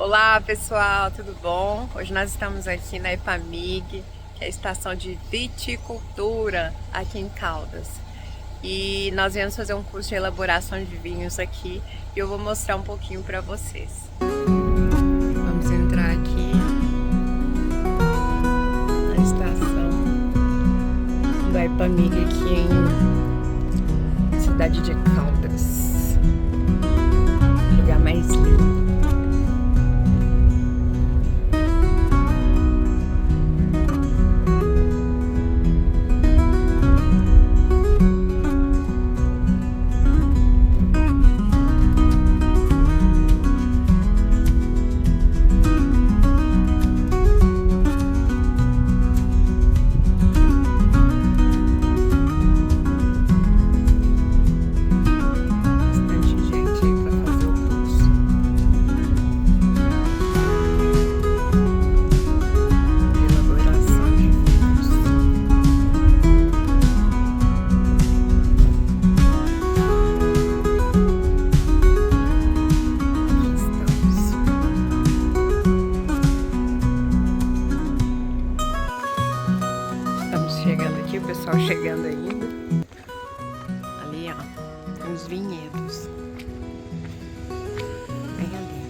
Olá pessoal, tudo bom? Hoje nós estamos aqui na EPAMIG, que é a estação de viticultura aqui em Caldas. E nós viemos fazer um curso de elaboração de vinhos aqui e eu vou mostrar um pouquinho para vocês. Vamos entrar aqui na estação da EPAMIG aqui em cidade de Caldas. Lugar mais lindo. Chegando aqui, o pessoal chegando ainda. Ali, ó, tem uns vinhedos. Bem ali.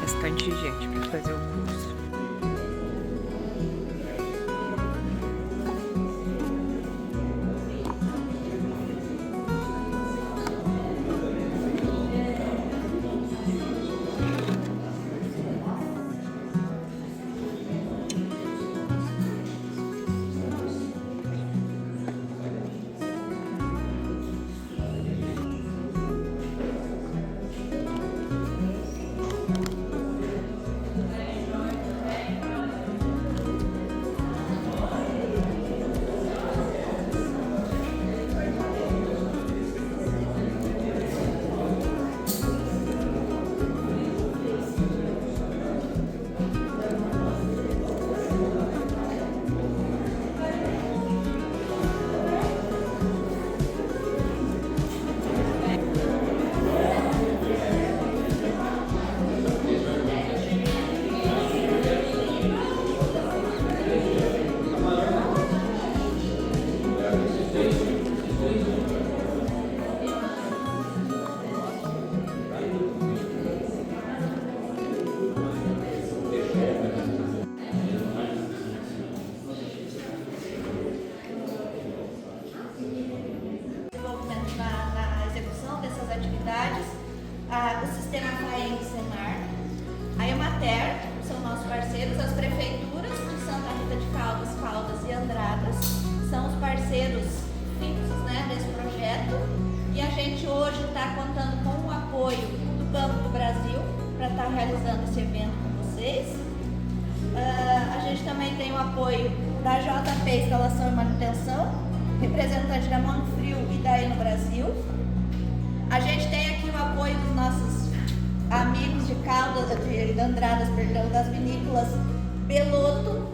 Bastante gente para fazer o curso. O Sistema FAENG e Senar, a Emater, são nossos parceiros, as prefeituras de Santa Rita de Caldas, Caldas e Andradas, são os parceiros fixos, né, desse projeto, e a gente hoje está contando com o apoio do Banco do Brasil para estar realizando esse evento com vocês. A gente também tem o apoio da JP Instalação e Manutenção, representante da Monfrio e da Eno Brasil. A gente tem aqui o apoio dos nossos amigos de Caldas, de Andradas, perdão, das vinícolas Beloto,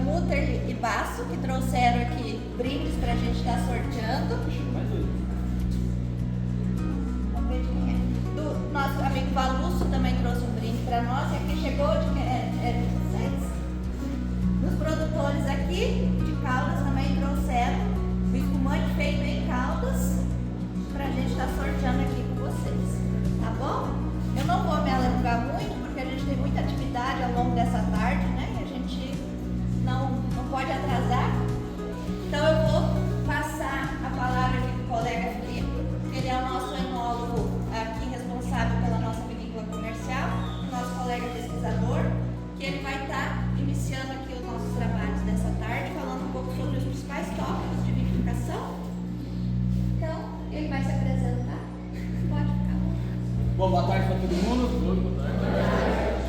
Mutterli e Basso, que trouxeram aqui brindes para a gente estar sorteando. Vamos ver de quem é. Do nosso amigo Valusso também trouxe um brinde para nós, e aqui chegou de vocês. Os produtores aqui de Caldas também trouxeram o espumante feito em Caldas, pra gente estar sorteando aqui com vocês, tá bom? Eu não vou me alongar muito, porque a gente tem muita atividade ao longo dessa tarde, né? E a gente não pode atrasar. Então eu vou passar a palavra aqui pro colega Felipe, que ele é o nosso enólogo aqui responsável pela nossa vinícola comercial, nosso colega pesquisador, que ele vai estar iniciando aqui os nossos trabalhos dessa tarde, falando um pouco sobre os principais tópicos de vinificação. Ele vai se apresentar. Pode ficar. Bom, boa tarde para todo mundo.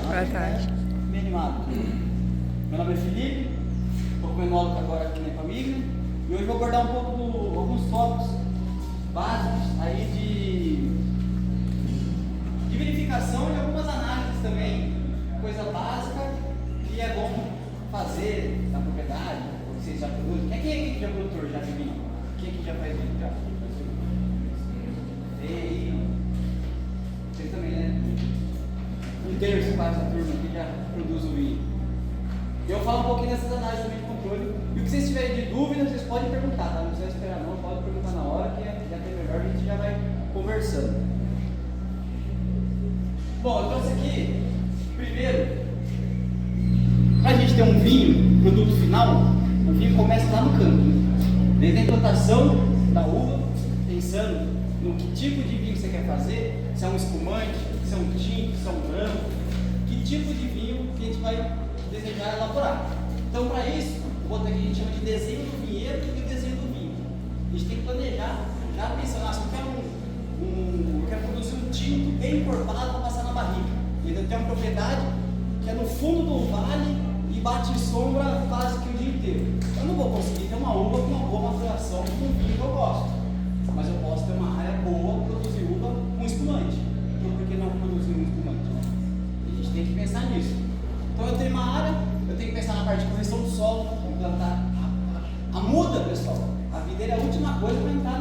Boa tarde. Bem animado. Meu nome é Felipe, estou como enólogo agora aqui na EPAMIG, e hoje vou abordar um pouco alguns tópicos básicos aí de verificação e algumas análises também, coisa básica que é bom fazer na propriedade, vocês já produzem. Quem aqui já é produtor já de vinho? Quem aqui já faz vinho já? um terço quase da turma que já produz o vinho. Eu vou falar um pouquinho dessas análises também de controle. E o que vocês tiverem de dúvida, vocês podem perguntar, tá? Não precisa esperar não, pode perguntar na hora, que já tem melhor, a gente já vai conversando. Bom, eu trouxe aqui, primeiro, para a gente ter um vinho, produto final, o vinho começa lá no campo. Desde a implantação da uva, pensando no que tipo de vinho você quer fazer, se é um espumante, se é um tinto, se é um branco, que tipo de vinho que a gente vai desejar elaborar. Então, para isso, eu vou ter o que a gente chama de desenho do vinhedo e o desenho do vinho. A gente tem que planejar, já pensando, se eu quero produzir um tinto bem encorpado para passar na barrica. Ele tem uma propriedade que é no fundo do vale e bate sombra quase que o dia inteiro. Eu não vou conseguir ter uma uva com uma boa maturação com o vinho que eu gosto, mas eu posso ter uma área boa para produzir uva com espumante. Então, por que não produzir um espumante? A gente tem que pensar nisso. Então, eu tenho uma área, eu tenho que pensar na parte de correção do solo, implantar a muda, pessoal. A videira é a última coisa para entrar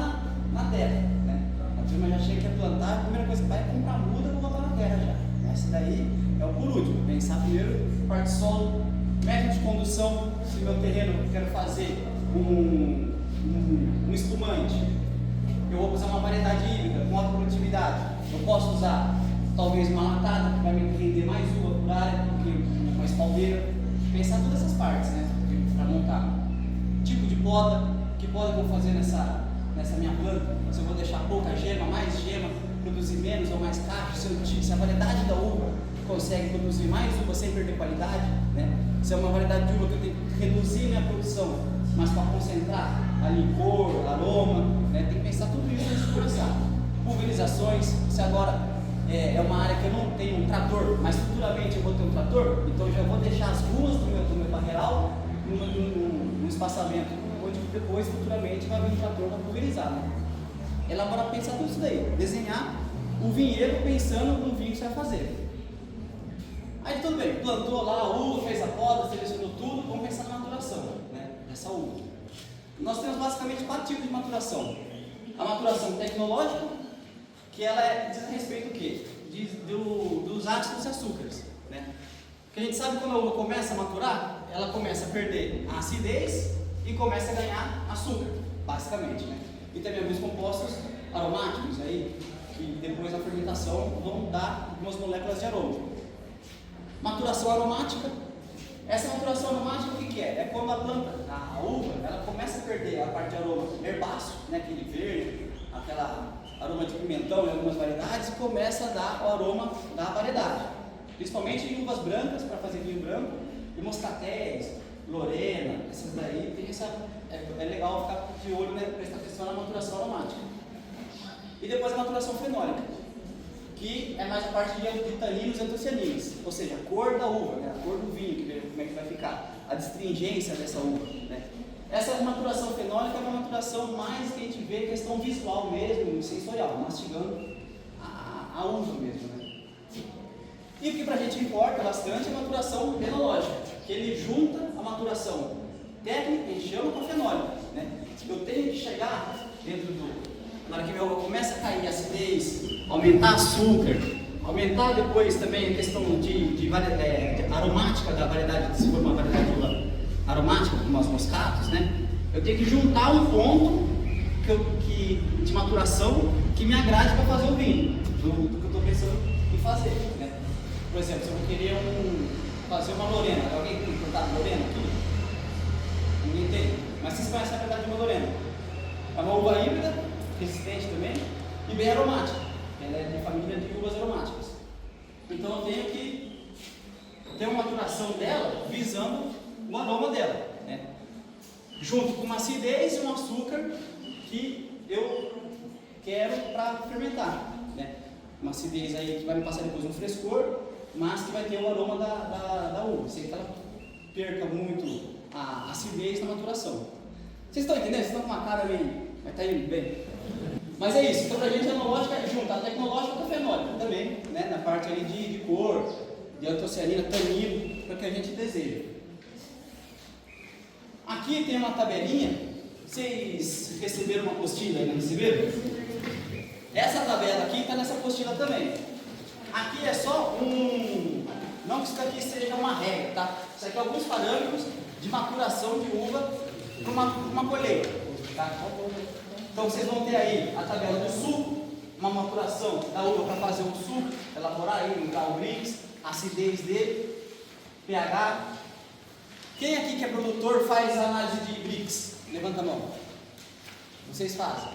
na terra, né? A turma já chega a plantar, a primeira coisa que vai é comprar muda para botar na terra já. Essa daí é o por último. Pensar primeiro parte de solo, método de condução. Se meu terreno eu quero fazer um espumante, eu vou usar uma variedade híbrida com alta produtividade. Eu posso usar talvez uma latada que vai me render mais uva por área do que uma espaldeira. Pensar todas essas partes, né, para montar. Tipo de poda, que poda que eu vou fazer nessa minha planta? Se eu vou deixar pouca gema, mais gema, produzir menos ou mais cacho, se a variedade da uva consegue produzir mais uva sem perder qualidade, né? Se é uma variedade de uva que eu tenho que reduzir minha produção, mas para concentrar ali cor, aroma, né? Tem que pensar tudo isso antes de começar. Pulverizações, se agora é uma área que eu não tenho um trator, mas futuramente eu vou ter um trator, então eu já vou deixar as ruas do meu barreiral no espaçamento, onde depois futuramente vai vir um trator para pulverizar, né? Elaborar, pensar tudo isso daí, desenhar o vinhedo pensando no vinho que você vai fazer. Aí tudo bem, plantou lá a uva, fez a poda, selecionou tudo, vamos pensar na maturação, né, dessa uva. Nós temos basicamente 4 tipos de maturação. A maturação tecnológica, que ela diz a respeito do quê? Dos ácidos e açúcares, né? Porque a gente sabe que quando a uva começa a maturar, ela começa a perder a acidez e começa a ganhar açúcar, basicamente, né? E também alguns compostos aromáticos aí, que depois da fermentação vão dar algumas moléculas de aroma. Maturação aromática. Essa maturação aromática o que é? É quando a planta, a uva, ela começa a perder a parte de aroma herbáceo, né, aquele verde, aquela aroma de pimentão em algumas variedades, e começa a dar o aroma da variedade. Principalmente em uvas brancas, para fazer vinho branco, e moscatéis, lorena, essas daí, tem é legal ficar de olho, né, prestar atenção na maturação aromática. E depois a maturação fenólica, que é mais a parte de taninos e antocianinas, ou seja, a cor da uva, né, a cor do vinho, como é que vai ficar, a astringência dessa uva, né. Essa maturação fenólica é uma maturação mais que a gente vê questão visual mesmo, sensorial, mastigando a uva mesmo, né. E o que pra gente importa bastante é a maturação fenológica, que ele junta a maturação técnica, a gente chama, com a fenólica, né. Eu tenho que chegar dentro na hora que minha uva começa a cair a acidez, aumentar açúcar, aumentar depois também a questão de aromática da variedade, se for uma variedade de uva aromática, como as moscatos, né? Eu tenho que juntar um ponto de maturação que me agrade para fazer o vinho, do que eu estou pensando em fazer, né? Por exemplo, se eu querer fazer uma lorena, alguém tem plantado lorena aqui? Ninguém tem, mas vocês conhecem a variedade de uma lorena. É uma uva híbrida, resistente também, e bem aromática. Ela é de família de uvas aromáticas. Então eu tenho que ter uma maturação dela visando o aroma dela, né? Junto com uma acidez e um açúcar que eu quero para fermentar, né? Uma acidez aí que vai me passar depois um frescor, mas que vai ter o aroma da uva, sem que ela perca muito a acidez na maturação. Vocês estão entendendo? Vocês estão com uma cara meio... Mas tá indo bem. Mas é isso, então pra gente a analógica é juntar a tecnológica com a fenólica também, né? Na parte ali de cor, de antocianina, tanino, para que a gente deseja. Aqui tem uma tabelinha, vocês receberam uma apostila aí, não receberam? Essa tabela aqui está nessa apostila também. Aqui é só um Não que isso daqui seja uma regra, tá? Isso aqui é alguns parâmetros de maturação de uva para uma colheita, tá? Então vocês vão ter aí a tabela do suco, uma maturação da uva para fazer um suco, elaborar aí, o Brix, a acidez dele, pH. Quem aqui que é produtor faz a análise de Brix? Levanta a mão. Vocês fazem.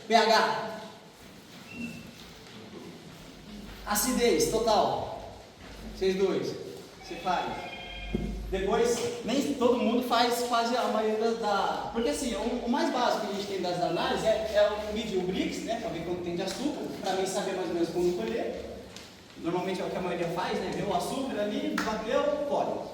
pH. Acidez total. Vocês dois. Você faz. Depois, nem todo mundo faz a maioria da... Porque assim, o mais básico que a gente tem das análises é medir o Brix, né? Para ver quanto tem de açúcar, para mim saber mais ou menos como colher. Normalmente é o que a maioria faz, né? Vê o açúcar ali, bateu, colhe.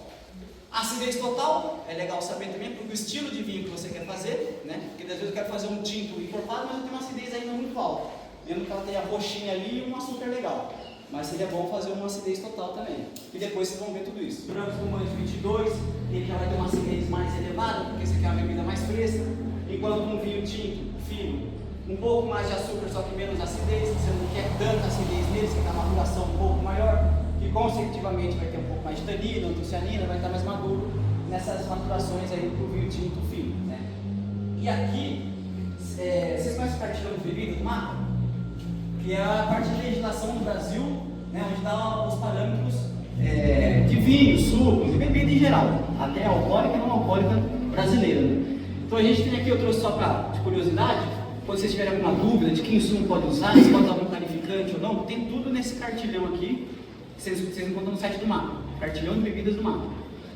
Acidez total, é legal saber também, porque o estilo de vinho que você quer fazer, né? Porque às vezes eu quero fazer um tinto encorpado, mas eu tenho uma acidez ainda muito alta. Vendo que ela tem a roxinha ali e um açúcar legal. Mas seria bom fazer uma acidez total também. E depois vocês vão ver tudo isso. Branco espumante 22, ele já vai ter uma acidez mais elevada, porque esse aqui é uma bebida mais fresca. Enquanto um vinho tinto, fino, um pouco mais de açúcar, só que menos acidez. Você não quer tanta acidez nele, você quer uma maturação um pouco maior. Que consecutivamente vai ter um pouco mais de tanino, antocianina, vai estar mais maduro nessas maturações aí do vinho tinto fino, né? E aqui, vocês conhecem o cartilhão de bebida do mapa? Que é a parte de legislação do Brasil, né, onde dá os parâmetros de vinho, sucos e bebida em geral, até alcoólica e não alcoólica brasileira. Né? Então a gente tem aqui, eu trouxe só de curiosidade, quando vocês tiverem alguma dúvida de que insumo pode usar, se pode usar algum clarificante ou não, tem tudo nesse cartilhão aqui, que vocês encontram no site do mapa, cartilhão de bebidas do mapa.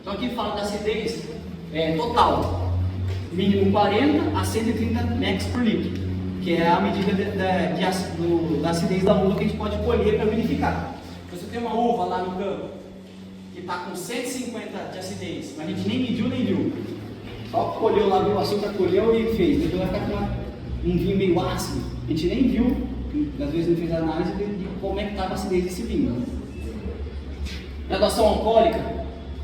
Então aqui fala da acidez total, mínimo 40 a 130 mex por litro, que é a medida da acidez da uva que a gente pode colher para verificar. Se você tem uma uva lá no campo que está com 150 de acidez, mas a gente nem mediu nem viu, só colheu lá, viu o açúcar, colheu e fez, depois vai ficar com um vinho meio ácido, a gente nem viu, às vezes não fez análise de como é que estava a acidez desse vinho. Graduação alcoólica,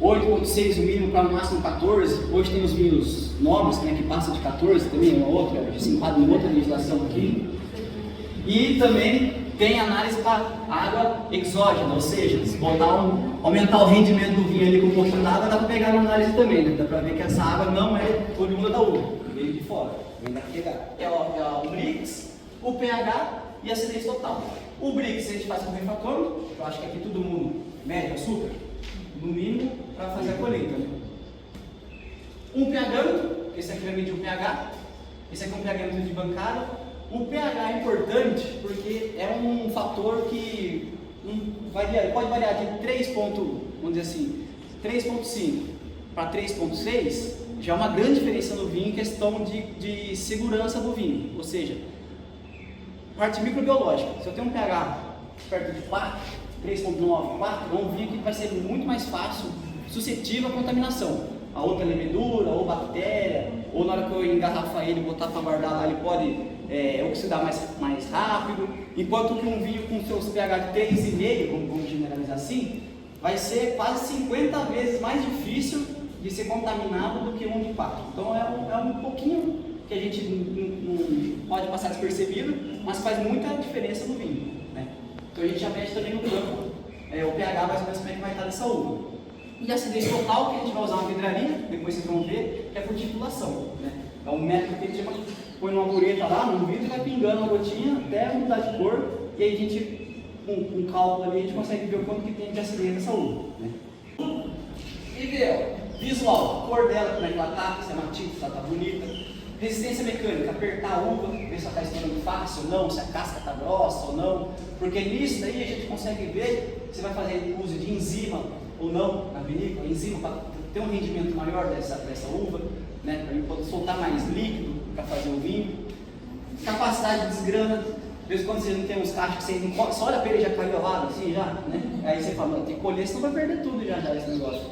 8,6 o mínimo para o máximo 14. Hoje tem os vinhos novos, né, que passa de 14 também, uma outra, se enquadra em outra legislação aqui. E também tem análise para água exógena, ou seja, se aumentar o rendimento do vinho ali com um pouquinho d'água, dá para pegar na análise também, né? Dá para ver que essa água não é oriunda da uva, veio de fora, vem da pegar. É o Brix, o pH e a acidez total. O Brix a gente faz com o refratômetro, eu acho que aqui todo mundo mede açúcar, no mínimo, para fazer a colheita. Né? Um pH, esse aqui vai medir o pH, esse aqui é um pH de bancada. O pH é importante porque é um fator que pode variar de 3,5 para 3,6, já é uma grande diferença no vinho em questão de segurança do vinho, ou seja, parte microbiológica. Se eu tenho um pH perto de 4, 3,9, 4, é um vinho que vai ser muito mais fácil, suscetível à contaminação. A outra levedura, ou bactéria, ou na hora que eu engarrafar ele e botar para guardar lá, ele pode oxidar mais rápido. Enquanto que um vinho com seus pH de 3,5, vamos generalizar assim, vai ser quase 50 vezes mais difícil de ser contaminado do que um de 4. Então é um pouquinho que a gente não pode passar despercebido, mas faz muita diferença no vinho. Né? Então a gente já mede também no campo o pH mais ou menos como é que vai estar dessa uva. E a acidez total, que a gente vai usar uma vidraria, depois vocês vão ver, que é por titulação. Né? É um método que a gente põe numa bureta lá, num vidro, e vai pingando a gotinha até mudar de cor, e aí a gente, com um cálculo ali, a gente consegue ver o quanto que tem de acidez dessa uva. Né? E ver, visual, a cor dela, como é que ela está, se é matita, se ela está bonita. Resistência mecânica, apertar a uva, ver se ela está estourando fácil ou não, se a casca está grossa ou não, porque nisso daí a gente consegue ver se vai fazer uso de enzima ou não na vinícola, enzima para ter um rendimento maior dessa uva, né, para ele poder soltar mais líquido para fazer o vinho. Capacidade de desgrana, de vez em quando você não tem uns cachos que você não, só olha para ele já caiu ao lado, assim já, né? Aí você fala, tem que colher, senão vai perder tudo já esse negócio.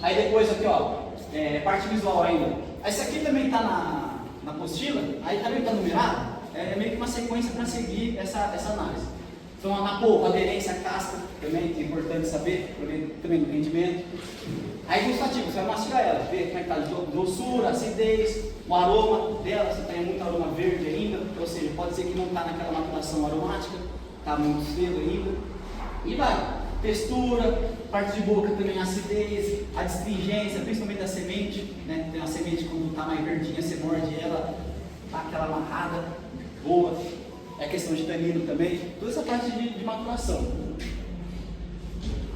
Aí depois aqui, ó, parte visual ainda. Esse aqui também está na apostila, aí também está numerado, é meio que uma sequência para seguir essa análise. Então, na polpa, aderência, casca, também é importante saber, para ver também o rendimento. Aí, gustativo, você vai mastigar ela, ver como é que está a doçura, acidez, o aroma dela, se tem muito aroma verde ainda, ou seja, pode ser que não está naquela maturação aromática, está muito cedo ainda. E vai. textura, parte de boca também, a acidez, a astringência, principalmente da semente, né? Tem uma semente quando está mais verdinha, você morde ela, dá aquela amarrada boa. É questão de tanino também, toda essa parte de maturação.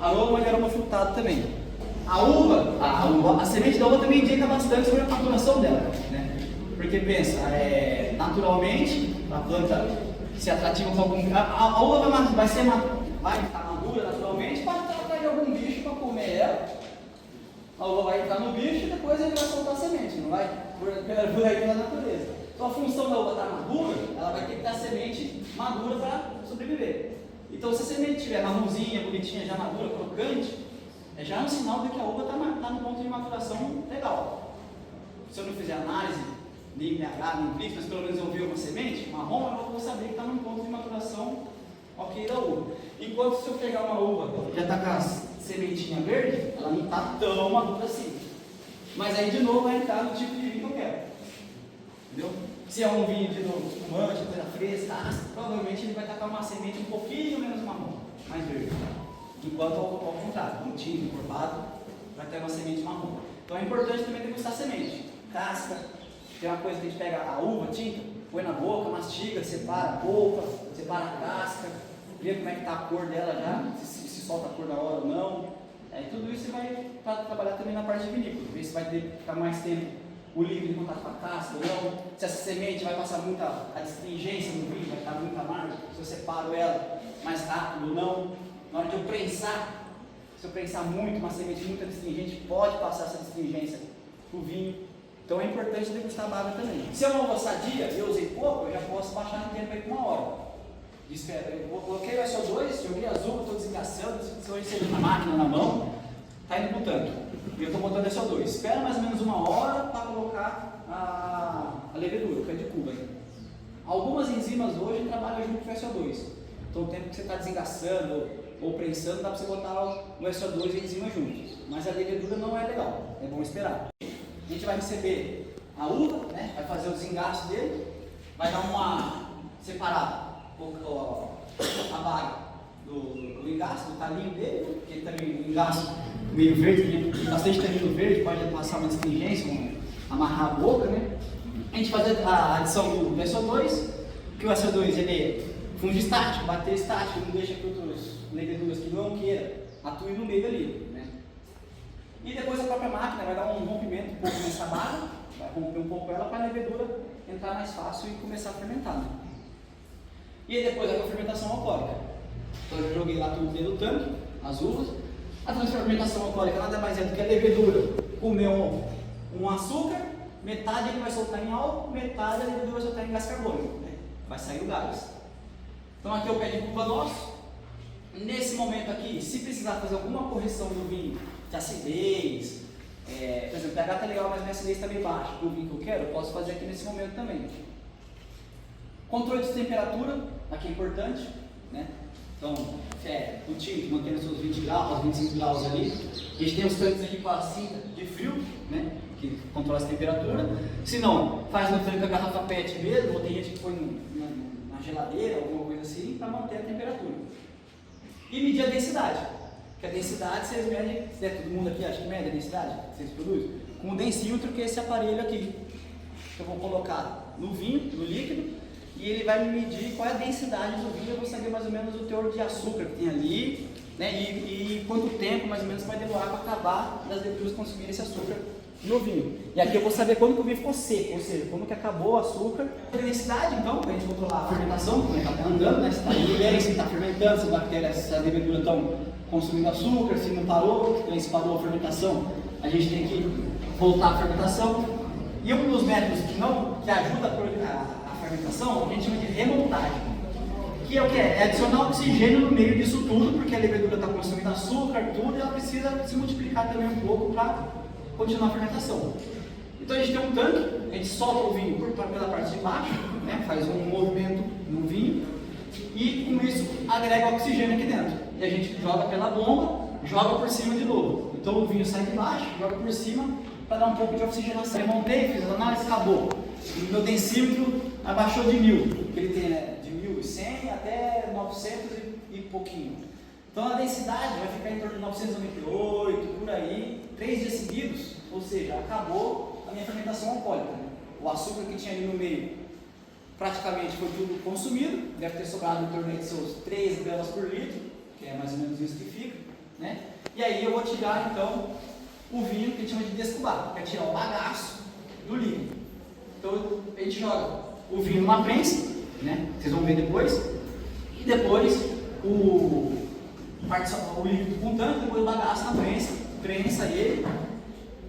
Aroma e aroma frutado também. A semente da uva também indica bastante sobre a maturação dela, né? Porque pensa, naturalmente a planta se atrativa com algum. A uva vai estar madura naturalmente, pode estar atrás de algum bicho para comer ela. A uva vai entrar no bicho e depois ele vai soltar a semente, não vai? Por aí pela natureza. Então a função da uva estar madura, ela vai ter que ter a semente madura para sobreviver. Então se a semente estiver marronzinha, bonitinha, já madura, crocante, já é um sinal de que a uva está no ponto de maturação legal. Se eu não fizer análise, nem pH, nem blitz, mas pelo menos eu vi uma semente marrom, eu vou saber que está num ponto de maturação ok da uva. Enquanto se eu pegar uma uva já está com a sementinha verde, ela não está tão madura assim. Mas aí de novo vai entrar no tipo de vinho que eu quero. Entendeu? Se é um vinho de novo espumante, coisa fresca, provavelmente ele vai estar com uma semente um pouquinho menos marrom, mais verde. Enquanto ao contrário, um tinto, encorpado, vai ter uma semente marrom. Então é importante também degustar a semente. Casca, tem uma coisa que a gente pega a uva, tinta, põe na boca, mastiga, separa a polpa, separa a casca, vê como é que está a cor dela já, se solta a cor na hora ou não. Tudo isso você vai trabalhar também na parte de vinícola, ver se vai ficar mais tempo o líquido em contato com a casca ou não, se essa semente vai passar muita astringência no vinho, vai estar muito amargo, se eu separo ela mais rápido ou não. Na hora de eu prensar, se eu prensar muito, uma semente muito astringente, pode passar essa astringência para o vinho. Então é importante degustar a baga também. Se é uma uva sadia e eu usei pouco, eu já posso baixar no tempo aí com 1 hora. Eu coloquei o SO2, joguei azul, estou desengaçando, se hoje seja na máquina, na mão, está indo para o tanto. E eu estou botando SO2. Espera mais ou menos 1 hora para colocar a levedura, que é de cuba. Algumas enzimas hoje trabalham junto com o SO2. Então o tempo que você está desengaçando ou prensando, dá para você botar o SO2 e a enzima juntos. Mas a levedura não é legal, é bom esperar. A gente vai receber a uva, né? Vai fazer o desengaço dele, vai dar uma separada a baga do engaço, do talinho dele, porque também o engaço meio verde, tem bastante tanino verde, pode passar uma astringência, amarrar a boca, né? A gente faz a adição do SO2, que o SO2 ele é fundo estático, bater estático, não deixa que outras leveduras que não queiram atuem no meio ali, né? E depois a própria máquina vai dar um rompimento um pouco nessa baga, vai romper um pouco ela para a levedura entrar mais fácil e começar a fermentar, né? E aí depois a fermentação alcoólica. Então eu joguei lá tudo dentro do tanque, as uvas. A fermentação alcoólica nada mais é do que a levedura comer um açúcar, metade ele vai soltar em álcool, metade a levedura vai soltar em gás carbônico, né? Vai sair o gás. Então aqui é o pé de cuba nosso. Nesse momento aqui, se precisar fazer alguma correção do vinho, de acidez, por exemplo, o pH está legal, mas minha acidez está meio baixa para o vinho que eu quero, eu posso fazer aqui nesse momento também. Controle de temperatura, aqui é importante, né? Então, o tinto mantendo seus 20 graus, 25 graus ali. A gente tem os tanques aqui com a cinta de frio, né? Que controla essa temperatura. Se não, faz no tanque a garrafa PET mesmo, ou tem gente que põe na geladeira, alguma coisa assim, para manter a temperatura. E medir a densidade. Que a densidade vocês medem, todo mundo aqui acha que mede a densidade que vocês produzem? Com o densímetro, que é esse aparelho aqui. Que eu vou colocar no vinho, no líquido, e ele vai me medir qual é a densidade do vinho. Eu vou saber mais ou menos o teor de açúcar que tem ali, né? E quanto tempo mais ou menos vai demorar para acabar das leveduras consumirem esse açúcar no vinho. E aqui eu vou saber quando que o vinho ficou seco, ou seja, quando que acabou o açúcar. A densidade, então, para a gente controlar a fermentação, como está andando, né? Se está fermentando, se as bactérias, se as leveduras estão consumindo açúcar, se não parou, se parou a fermentação, a gente tem que voltar à fermentação. E um dos métodos que ajuda a fermentação, a gente chama de remontagem, que é o que? É adicionar oxigênio no meio disso tudo, porque a levedura está consumindo açúcar, tudo, e ela precisa se multiplicar também um pouco para continuar a fermentação. Então a gente tem um tanque, a gente solta o vinho pela parte de baixo, né? Faz um movimento no vinho, e com isso agrega oxigênio aqui dentro. E a gente joga pela bomba, joga por cima de novo. Então o vinho sai de baixo, joga por cima, para dar um pouco de oxigenação. Eu montei, fiz a análise, acabou. O meu densímetro abaixou de 1000, que ele tem, né, de 1100 até 900 e pouquinho. Então a densidade vai ficar em torno de 998, por aí, 3 dias seguidos, ou seja, acabou a minha fermentação alcoólica. Né? O açúcar que tinha ali no meio praticamente foi tudo consumido, deve ter sobrado em torno de seus 3 gramas por litro, que é mais ou menos isso que fica. Né? E aí eu vou tirar então o vinho que a gente chama de descubar, que é tirar o bagaço do líquido. Então a gente joga o vinho numa prensa, né? Vocês vão ver depois, e depois o líquido com tanto, depois o bagaço na prensa ele,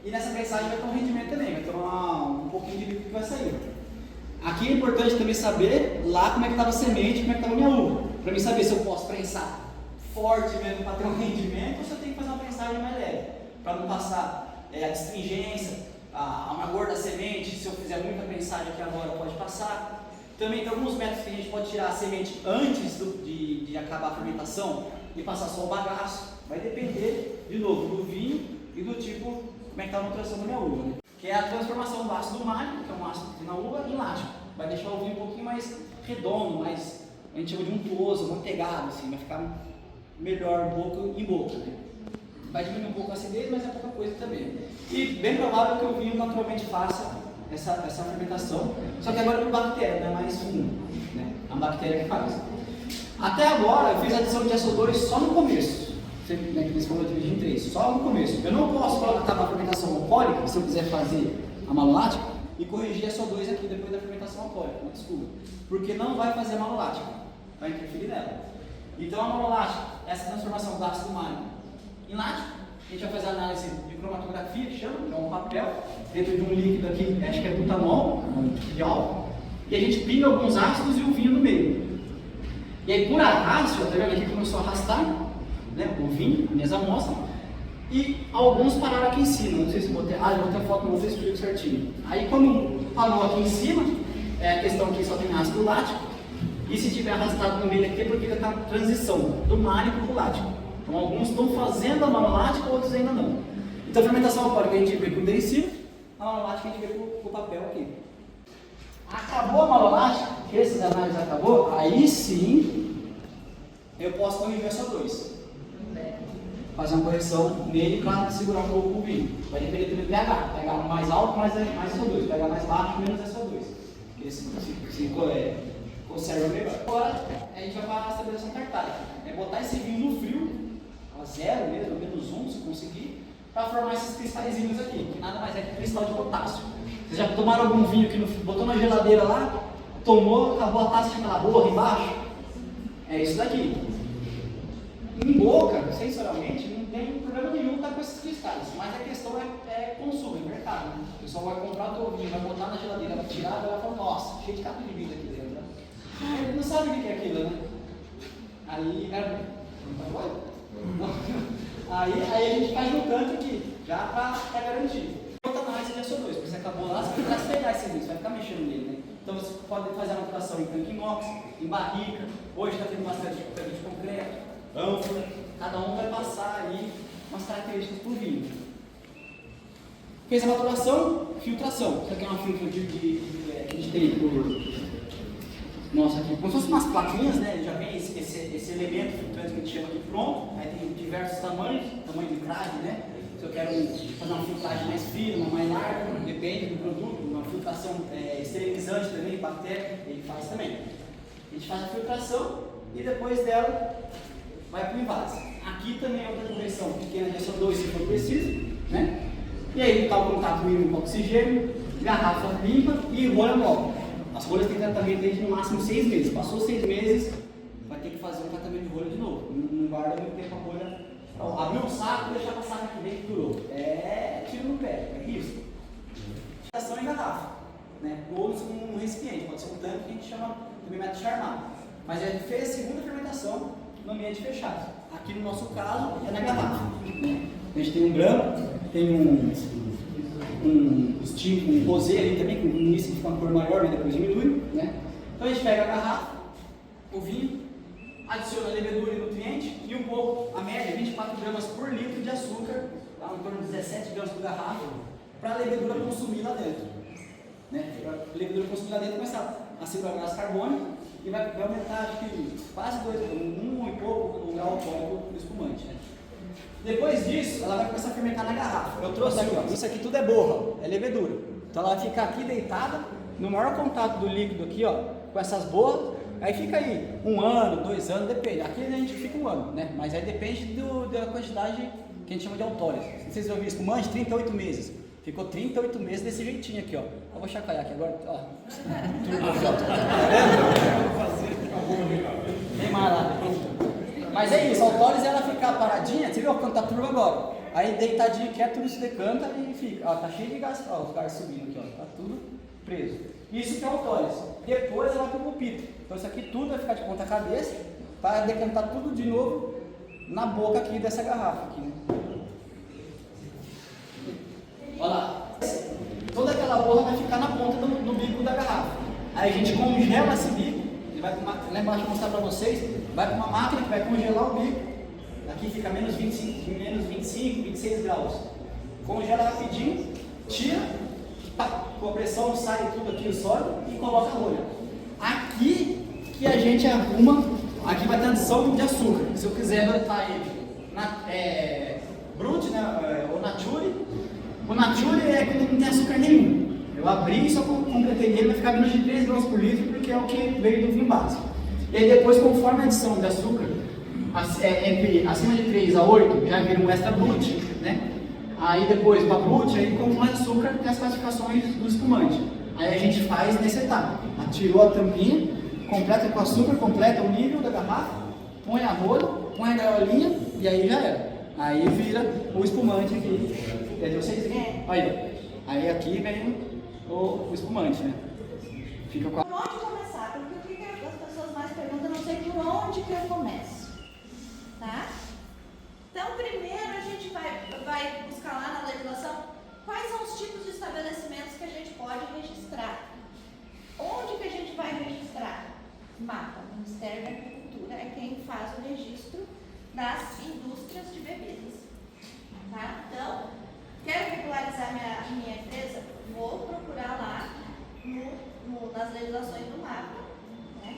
e nessa prensagem vai ter um rendimento também, vai ter um pouquinho de líquido que vai sair. Aqui é importante também saber lá como é que estava a semente, como é que estava a minha uva, para mim saber se eu posso prensar forte mesmo para ter um rendimento ou se eu tenho que fazer uma prensagem mais leve, para não passar a astringência, a amargor da semente. Se eu fizer muita prensagem aqui agora pode passar. Também tem alguns métodos que a gente pode tirar a semente antes de acabar a fermentação e passar só o bagaço. Vai depender, de novo, do vinho e do tipo, como é que está a maturação da minha uva. Né? Que é a transformação do ácido málico, que é um ácido na uva, em lático. Vai deixar o vinho um pouquinho mais redondo, mais, a gente chama de untuoso, manteigado, assim, vai ficar melhor boca em boca. Né? Vai diminuir um pouco a acidez, mas é pouca coisa também. E bem provável que o vinho naturalmente faça essa fermentação, só que agora é por bactéria, não é mais fungo, né? É uma bactéria que faz. Até agora eu fiz a adição de SO2 só no começo, né, que você falou de dividir em 3, só no começo. Eu não posso colocar uma fermentação alcoólica, se eu quiser fazer a malolática, e corrigir a SO2 aqui depois da fermentação alcoólica, não desculpa, porque não vai fazer a malolática, vai interferir nela. Então a malolática, essa transformação do ácido málico em lático, a gente vai fazer a análise de cromatografia, que chama, que é um papel, dentro de um líquido aqui, acho que é butanol, de álcool, e a gente pinga alguns ácidos e o vinho no meio. E aí, por acaso, tá vendo aqui, começou a arrastar, né, o vinho, minhas amostras, e alguns pararam aqui em cima, não sei se eu botei, eu botei a foto, não sei se explico certinho. Aí, quando parou aqui em cima, a questão aqui só tem ácido lático, e se tiver arrastado no meio aqui, é porque está na transição do málico para o lático. Então, alguns estão fazendo a malolática, outros ainda não. Então, a fermentação alcoólica a gente vê com o derivativo, a malolática a gente vê com o papel aqui. Acabou a malolática, esses análises acabou, aí sim eu posso corrigir a SO2. Fazer uma correção nele para segurar um pouco o vinho. Vai depender também do pH. pH mais alto, mais SO2. pH mais baixo, menos SO2. Porque se conserva melhor. Agora a gente vai para a estabilização tartárica. É botar esse vinho no frio, a zero mesmo, a menos 1 se conseguir, para formar esses cristalzinhos aqui, que nada mais é que cristal de potássio. Vocês já tomaram algum vinho que botou na geladeira lá, tomou, acabou a taça de aquela borra embaixo? É isso daqui. Em boca, sensorialmente, não tem problema nenhum estar com esses cristais, mas a questão é consumo, é mercado. Né? O pessoal vai comprar o teu vinho, vai botar na geladeira, vai tirar, vai falar, nossa, cheio de capa de vidro aqui dentro. Ele não sabe o que é aquilo, né? Aí a gente faz no canto aqui, já para garantir. Outra análise de SO2, porque você acabou lá, você vai pegar esse vinho, você vai ficar mexendo nele, né? Então você pode fazer a maturação em tanque inox, em barrica, hoje está tendo bastante de concreto, ânfora, cada um vai passar aí umas características por vinho. Fez a maturação, filtração. Isso aqui é uma filtra que a gente tem por... Nossa, aqui, como se fossem umas plaquinhas, né? Já vem esse elemento filtrante que a gente chama aqui pronto. Aí tem diversos tamanhos, tamanho de grade, né? Se eu quero fazer uma filtragem mais fina, uma mais larga, depende do produto. Uma filtração esterilizante também, bactéria, ele faz também. A gente faz a filtração e depois dela vai para o invase. Aqui também é outra correção pequena de SO2 se for preciso, né? E aí está o contato mínimo com oxigênio, garrafa limpa e rolha nova. As rolhas têm tratamento desde no máximo 6 meses. Passou 6 meses, vai ter que fazer um tratamento de rolha de novo. Não guarda muito tempo a rolha. Então, abriu um saco e deixar passar aqui dentro que durou. É tiro no pé, é risco. Fermentação em garrafa, né? Ou um recipiente, pode ser um tanque que a gente chama também método Charmat. Mas a gente fez a segunda fermentação no ambiente fechado. Aqui no nosso caso é na garrafa. A gente tem um branco, tem um rosé ali também, que no início fica uma cor maior e depois diminui, né? Então a gente pega a garrafa, o vinho, adiciona levedura e nutriente e um pouco, a média, 24 gramas por litro de açúcar, tá? Em torno de 17 gramas por garrafa, para a levedura consumir lá dentro. Né? Para a levedura consumir lá dentro começar a segurar o gás carbônico e vai aumentar, acho que quase 1 e pouco o grau alcoólico espumante, né? Depois disso, ela vai começar a fermentar na garrafa. Eu trouxe aqui, ó, isso aqui tudo é borra, é levedura. Então ela vai ficar aqui deitada, no maior contato do líquido aqui, ó, com essas borras, aí fica aí 1 ano, 2 anos, depende. Aqui a gente fica 1 ano, né? Mas aí depende da quantidade que a gente chama de autólise. Não sei se vocês ouviram espumante, 38 meses. Ficou 38 meses desse jeitinho aqui, ó. Eu vou chacoalhar aqui agora, ó. Tem mais lá. Mas é isso, a autólise ela ficar paradinha, você viu quando tá turbo agora? Aí deitadinha quieto, tudo se decanta e fica. Ó, tá cheio de gás, ó, os gás subindo aqui, ó. Tá tudo preso. Isso que é a autólise. Depois ela vai pro pulpito. Então isso aqui tudo vai ficar de ponta cabeça para decantar tudo de novo na boca aqui dessa garrafa aqui, né? Olha lá. Toda aquela borra vai ficar na ponta do bico da garrafa. Aí a gente congela esse bico. Ele vai lá embaixo vou mostrar para vocês. Vai para uma máquina que vai congelar o bico. Aqui fica menos 25, 26 graus. Congela rapidinho, tira, com a pressão sai tudo aqui o sólido e coloca a rolha. Aqui que a gente arruma, aqui vai ter adição de açúcar. Se eu quiser botar ele brute, né, ou nature. O nature é quando não tem açúcar nenhum. Eu abri e só completei ele, vai ficar menos de 3 graus por litro, porque é o que veio do vinho básico. E aí depois, conforme a adição de açúcar, acima de 3 a 8, já vira um extra brute, né? Aí depois, para brute, aí com mais açúcar, tem as classificações do espumante. Aí a gente faz nessa etapa. Tirou a tampinha, completa com açúcar, completa o nível da garrafa, põe a rolha, põe a gaiolinha e aí já era. Aí vira o espumante aqui. Entendeu? Vocês viram? Aí aqui vem o espumante, né? Fica com a... Por onde começar? Porque o que as pessoas mais perguntam, não sei por onde que eu começo. Tá? Então, primeiro a gente vai buscar lá na legislação quais são os tipos de estabelecimentos que a gente pode registrar. Onde que a gente vai registrar? MAPA, Ministério da Agricultura, é quem faz o registro das indústrias de bebidas. Tá? Então, quero regularizar minha empresa? Vou procurar lá nas legislações do MAPA. Né?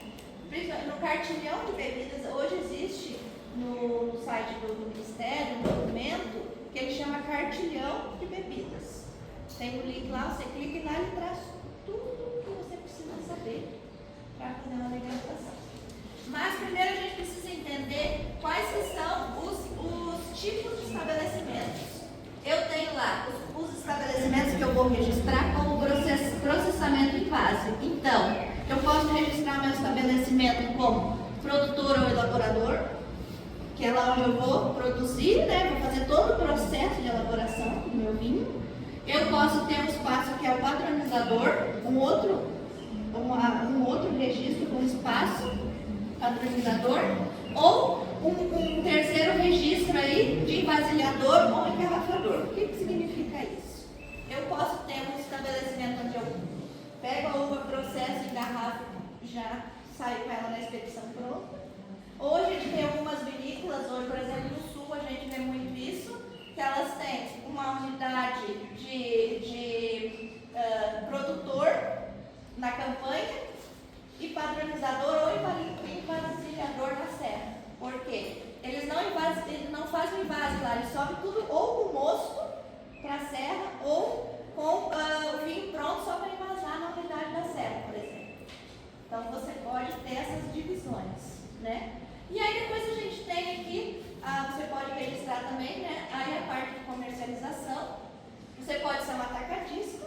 No cartilhão de bebidas, hoje existe no site do Ministério um documento que ele chama Cartilhão de Bebidas. Tem um link lá, você clica e lá ele traz tudo o que você precisa saber para fazer uma legalização. Mas primeiro a gente precisa entender quais que são os tipos de estabelecimentos. Eu tenho lá os estabelecimentos que eu vou registrar como processamento em base. Então, eu posso registrar meu estabelecimento como produtor ou elaborador, que é lá onde eu vou produzir, né? Vou fazer todo o processo de elaboração do meu vinho. Eu posso ter um espaço que é o padronizador, um outro registro com espaço padronizador, ou um terceiro registro aí de envasilhador ou engarrafador. O que significa isso? Eu posso ter um estabelecimento onde eu pego a uva, processo, engarrafo, já saio com ela na expedição pronta. Hoje a gente tem algumas vinícolas, hoje, por exemplo, no sul a gente vê muito isso, que elas têm uma unidade de produtor na campanha e padronizador ou envasilhador na serra. Por quê? Eles não fazem o invase lá, eles sobem tudo ou com mosto para a serra ou com o vinho pronto só para envasar na unidade da serra, por exemplo. Então você pode ter essas divisões, né? E aí depois a gente tem aqui, você pode registrar também, né? Aí a parte de comercialização. Você pode ser um atacadista,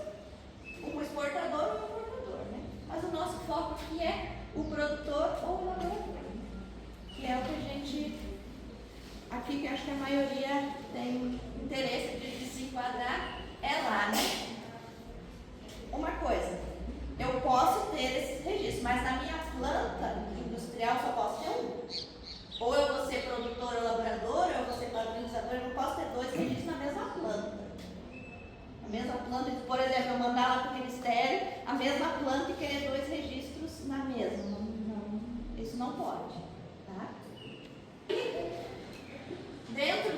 um exportador ou um importador, né? Mas o nosso foco aqui é o produtor ou o elaborador, que é o que a gente, aqui que acho que a maioria tem interesse de se enquadrar, é lá, né? Uma coisa, eu posso ter esses registros, mas na minha planta industrial só posso ter um. Ou eu vou ser produtor ou elaborador, ou eu vou ser padronizador, eu não posso ter 2 registros na mesma planta. A mesma planta, por exemplo, eu mandar lá para o Ministério a mesma planta e querer 2 registros na mesma. Não, isso não pode. Tá? E dentro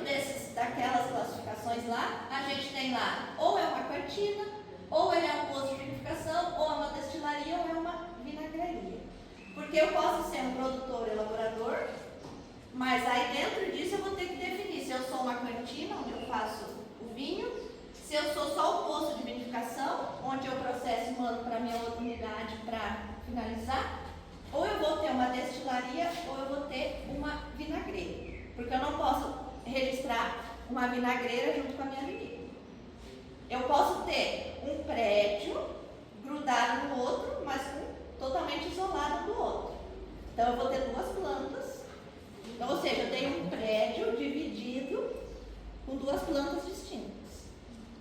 daquelas classificações lá, a gente tem lá, ou é uma cantina, ou ele é um posto de vinificação, ou é uma destilaria, ou é uma vinagraria. Porque eu posso ser um produtor elaborador, mas aí dentro disso eu vou finalizar, ou eu vou ter uma destilaria ou eu vou ter uma vinagreira. Porque eu não posso registrar uma vinagreira junto com a minha vinícola. Eu posso ter um prédio grudado no outro, mas totalmente isolado do outro. Então eu vou ter duas plantas. Então, ou seja, eu tenho um prédio dividido com duas plantas distintas.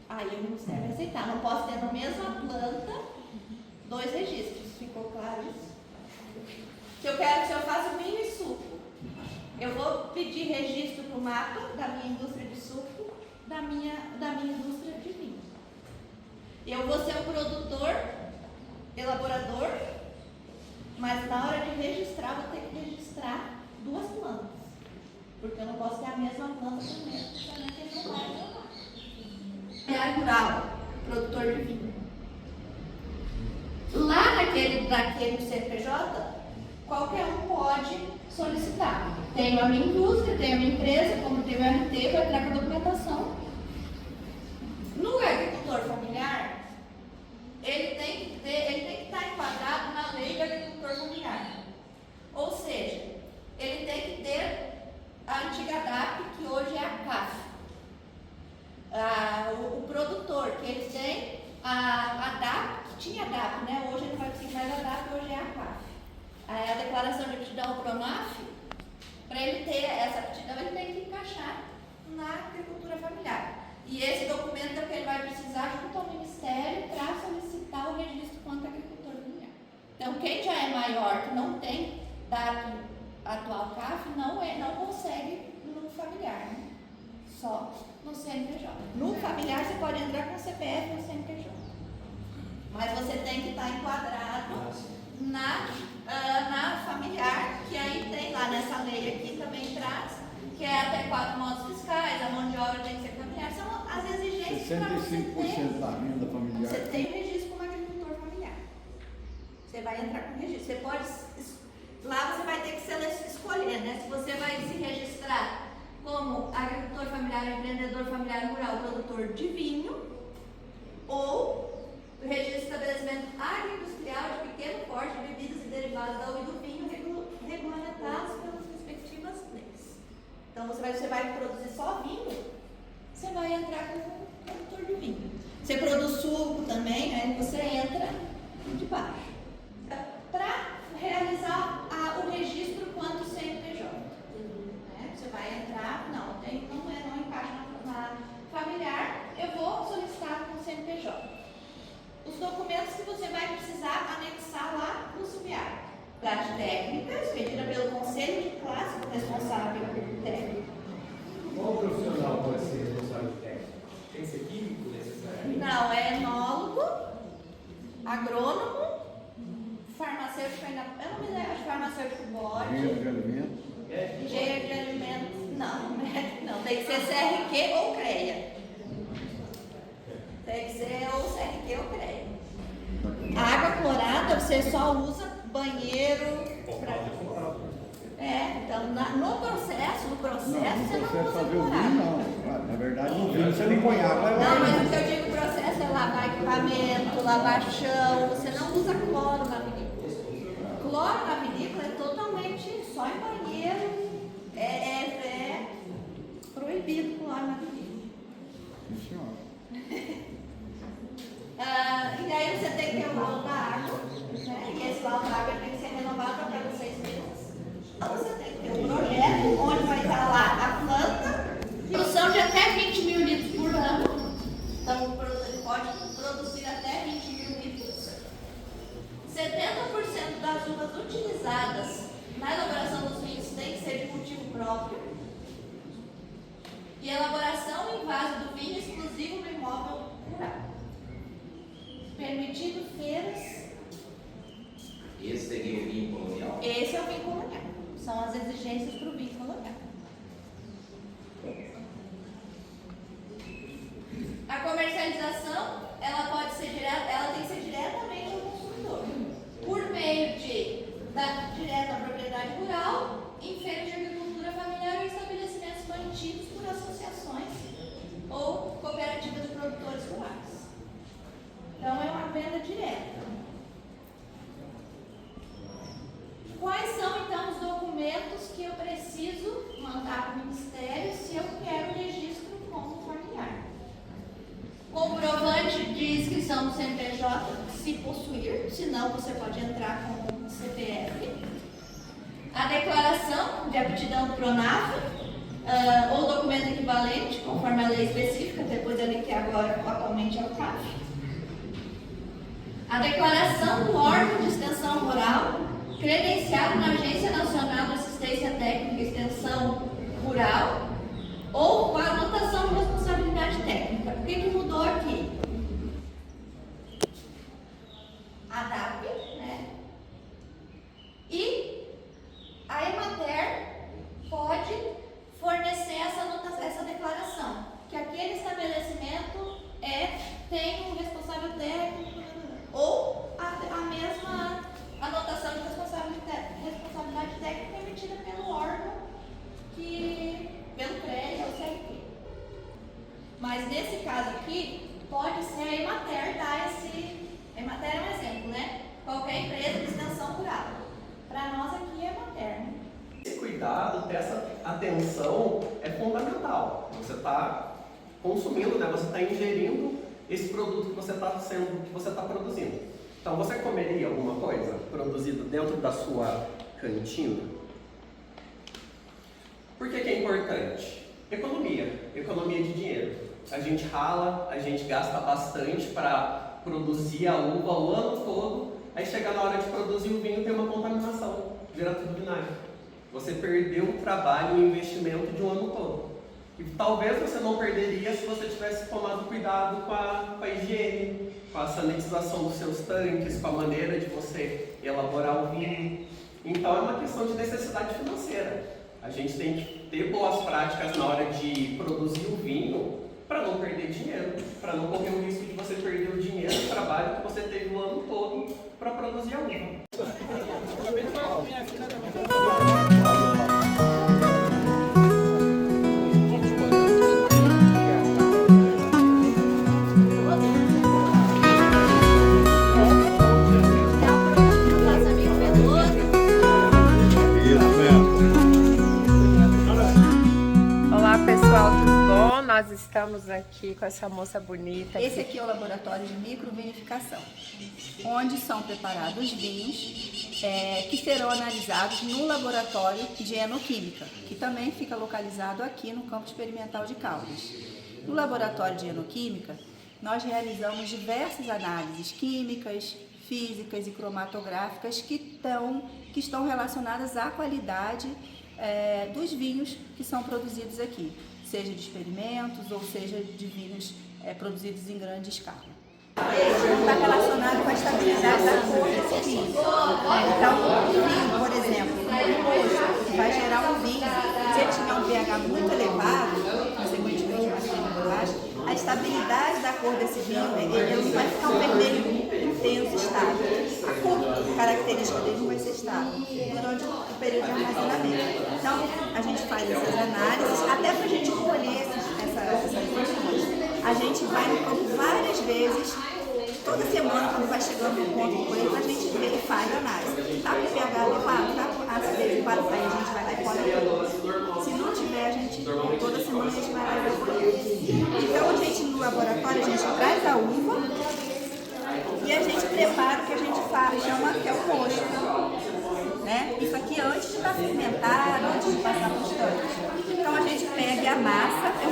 Aí o Ministério vai aceitar. Não posso ter na mesma planta dois registros. Ficou claro isso? Se eu faço vinho e suco, eu vou pedir registro para o mapa da minha indústria de suco, da minha indústria de vinho. Eu vou ser o produtor, elaborador, mas na hora de registrar, vou ter que registrar duas plantas. Porque eu não posso ter a mesma planta também, porque não vai tomar. É rural, produtor de vinho. Lá naquele CNPJ, qualquer um pode solicitar. Tenho a minha indústria, tenho a minha empresa, como tem o RT, vai entrar com a documentação. No agricultor familiar, ele tem que estar enquadrado na lei do agricultor familiar. Ou seja, ele tem que ter a antiga DAP, que hoje é a CAF. O produtor, que ele tem a DAP, que tinha a DAP, né? Hoje ele não vai conseguir mais a DAP, hoje é a CAF. A declaração de aptidão ao PRONAF, para ele ter essa aptidão, ele tem que encaixar na agricultura familiar. E esse documento é o que ele vai precisar junto ao Ministério para solicitar o registro quanto agricultor familiar. Então, quem já é maior, que não tem DAP atual CAF, não consegue no familiar, né? Só no CNPJ. No familiar, você pode entrar com o CPF no CNPJ. Mas você tem que estar enquadrado na familiar, que aí tem lá nessa lei aqui também traz, que é até 4 modos fiscais, a mão de obra tem que ser familiar. São as exigências para você ter. Da renda familiar. Você tem registro como agricultor familiar. Você vai entrar com registro. Você pode. Lá você vai ter que escolher, né? Se você vai se registrar como agricultor familiar, empreendedor familiar rural, produtor de vinho, ou registro de estabelecimento agroindustrial de pequeno porte de bebidas e derivados da uva e do vinho regulamentados pelas respectivas leis. Então você vai produzir só vinho, você vai entrar como produtor de vinho. Você produz suco também, né? Você entra de baixo. Para realizar o registro quanto CNPJ. Né? Você vai entrar, não encaixa na familiar, eu vou solicitar com o CNPJ. Os documentos que você vai precisar anexar lá no SUBIAR. Prática técnica, expedida pelo Conselho de Classe responsável técnico. Qual profissional pode ser responsável técnico? Tem que ser químico necessariamente? Não, é enólogo, agrônomo, farmacêutico ainda. Eu não me lembro, acho que farmacêutico pode. Engenheiro de alimentos. Engenheiro de alimentos, não. Tem que ser CRQ ou CREA. Tem que ser ou CRQ ou CREA. A água clorada você só usa banheiro. Então no processo você não usa fazer o vinho, clorado. não. Na verdade, no vinho você não põe água. Não, mas o que eu digo processo é lavar equipamento, lavar chão. Você não usa cloro na vinícola. Cloro na vinícola é totalmente só em banheiro. É proibido cloro na vinícola. Sim, senhora. E aí você tem que ter o laudo da água, né? E esse laudo da água tem que ser renovado a cada 6 meses. Você tem que ter um projeto onde vai estar lá a planta, produção de até 20 mil litros por ano. Então ele pode produzir até 20 mil litros. 70% das uvas utilizadas na elaboração dos vinhos tem que ser de cultivo próprio. E elaboração em vaso do vinho exclusivo no imóvel rural. Permitido feiras. Esse seria o vinho colonial? Esse é o vinho colonial. São as exigências para o vinho colonial. A comercialização, ela tem que ser diretamente ao consumidor. Por meio direta à propriedade rural, em feiras de agricultura familiar ou estabelecimentos mantidos por associações ou cooperativas de produtores rurais. Então é uma venda direta. Então você pode entrar com o CPF. A declaração de aptidão do Pronaf, ou documento equivalente, conforme a lei específica, depois ali que agora atualmente é o CAF. A declaração do órgão de extensão rural, credenciado na Agência Nacional de Assistência Técnica e Extensão Rural, ou com a anotação de responsabilidade técnica. O que mudou aqui? A DAP, né? E a Emater pode fornecer essa declaração, que aquele estabelecimento tem um responsável técnico, ou a mesma anotação de responsabilidade técnica emitida pelo órgão, pelo CREA ou CRP. Mas nesse caso aqui, pode ser a Emater dar esse. A Emater é um exemplo, né? Qualquer empresa de extensão rural. Para nós aqui é Emater, né? Esse cuidado, dessa atenção é fundamental. Você está consumindo, né? Você está ingerindo esse produto que você está produzindo. Então, você comeria alguma coisa produzida dentro da sua cantina? Por que é importante? Economia de dinheiro. A gente rala, a gente gasta bastante para produzir a uva o ano todo, aí chega na hora de produzir o vinho tem uma contaminação, vira tudo vinagre. Você perdeu o trabalho e o investimento de um ano todo. E talvez você não perderia se você tivesse tomado cuidado com a higiene, com a sanitização dos seus tanques, com a maneira de você elaborar o vinho. Então é uma questão de necessidade financeira. A gente tem que ter boas práticas na hora de produzir o vinho para não perder dinheiro, para não correr o risco de você perder o dinheiro, o trabalho que você teve o ano todo para produzir a uva. Nós estamos aqui com essa moça bonita. Esse aqui é o laboratório de microvinificação, onde são preparados vinhos que serão analisados no laboratório de enoquímica, que também fica localizado aqui no Campo Experimental de Caldas. No laboratório de enoquímica, nós realizamos diversas análises químicas, físicas e cromatográficas que estão relacionadas à qualidade dos vinhos que são produzidos aqui, seja de experimentos ou seja de vinhos produzidos em grande escala. Está relacionado com a estabilidade da cor desse vinho. Então, o vinho, por exemplo, o mosto, que vai gerar um vinho, se ele tiver um pH muito elevado, consequentemente mais por baixo, a estabilidade da cor desse vinho, ele não vai ficar um vermelho intenso, estável. A cor característica dele não vai ser estável durante o período de armazenamento. Então, a gente faz essas análises, até para a gente colher essas informações. A gente vai no campo várias vezes, toda semana, quando vai chegando no ponto de colheita, a gente vê e faz a análise. Está com o pH adequado, está com a acidez adequada, aí a gente vai lá e colhe. Se não tiver, a gente, toda semana a gente vai lá e colhe. Então, a gente no laboratório, a gente traz a uva e a gente prepara o que a gente chama que é o mosto. Né? Isso aqui antes de estar fermentado, antes de passar para os tanques. Então a gente pega a massa, eu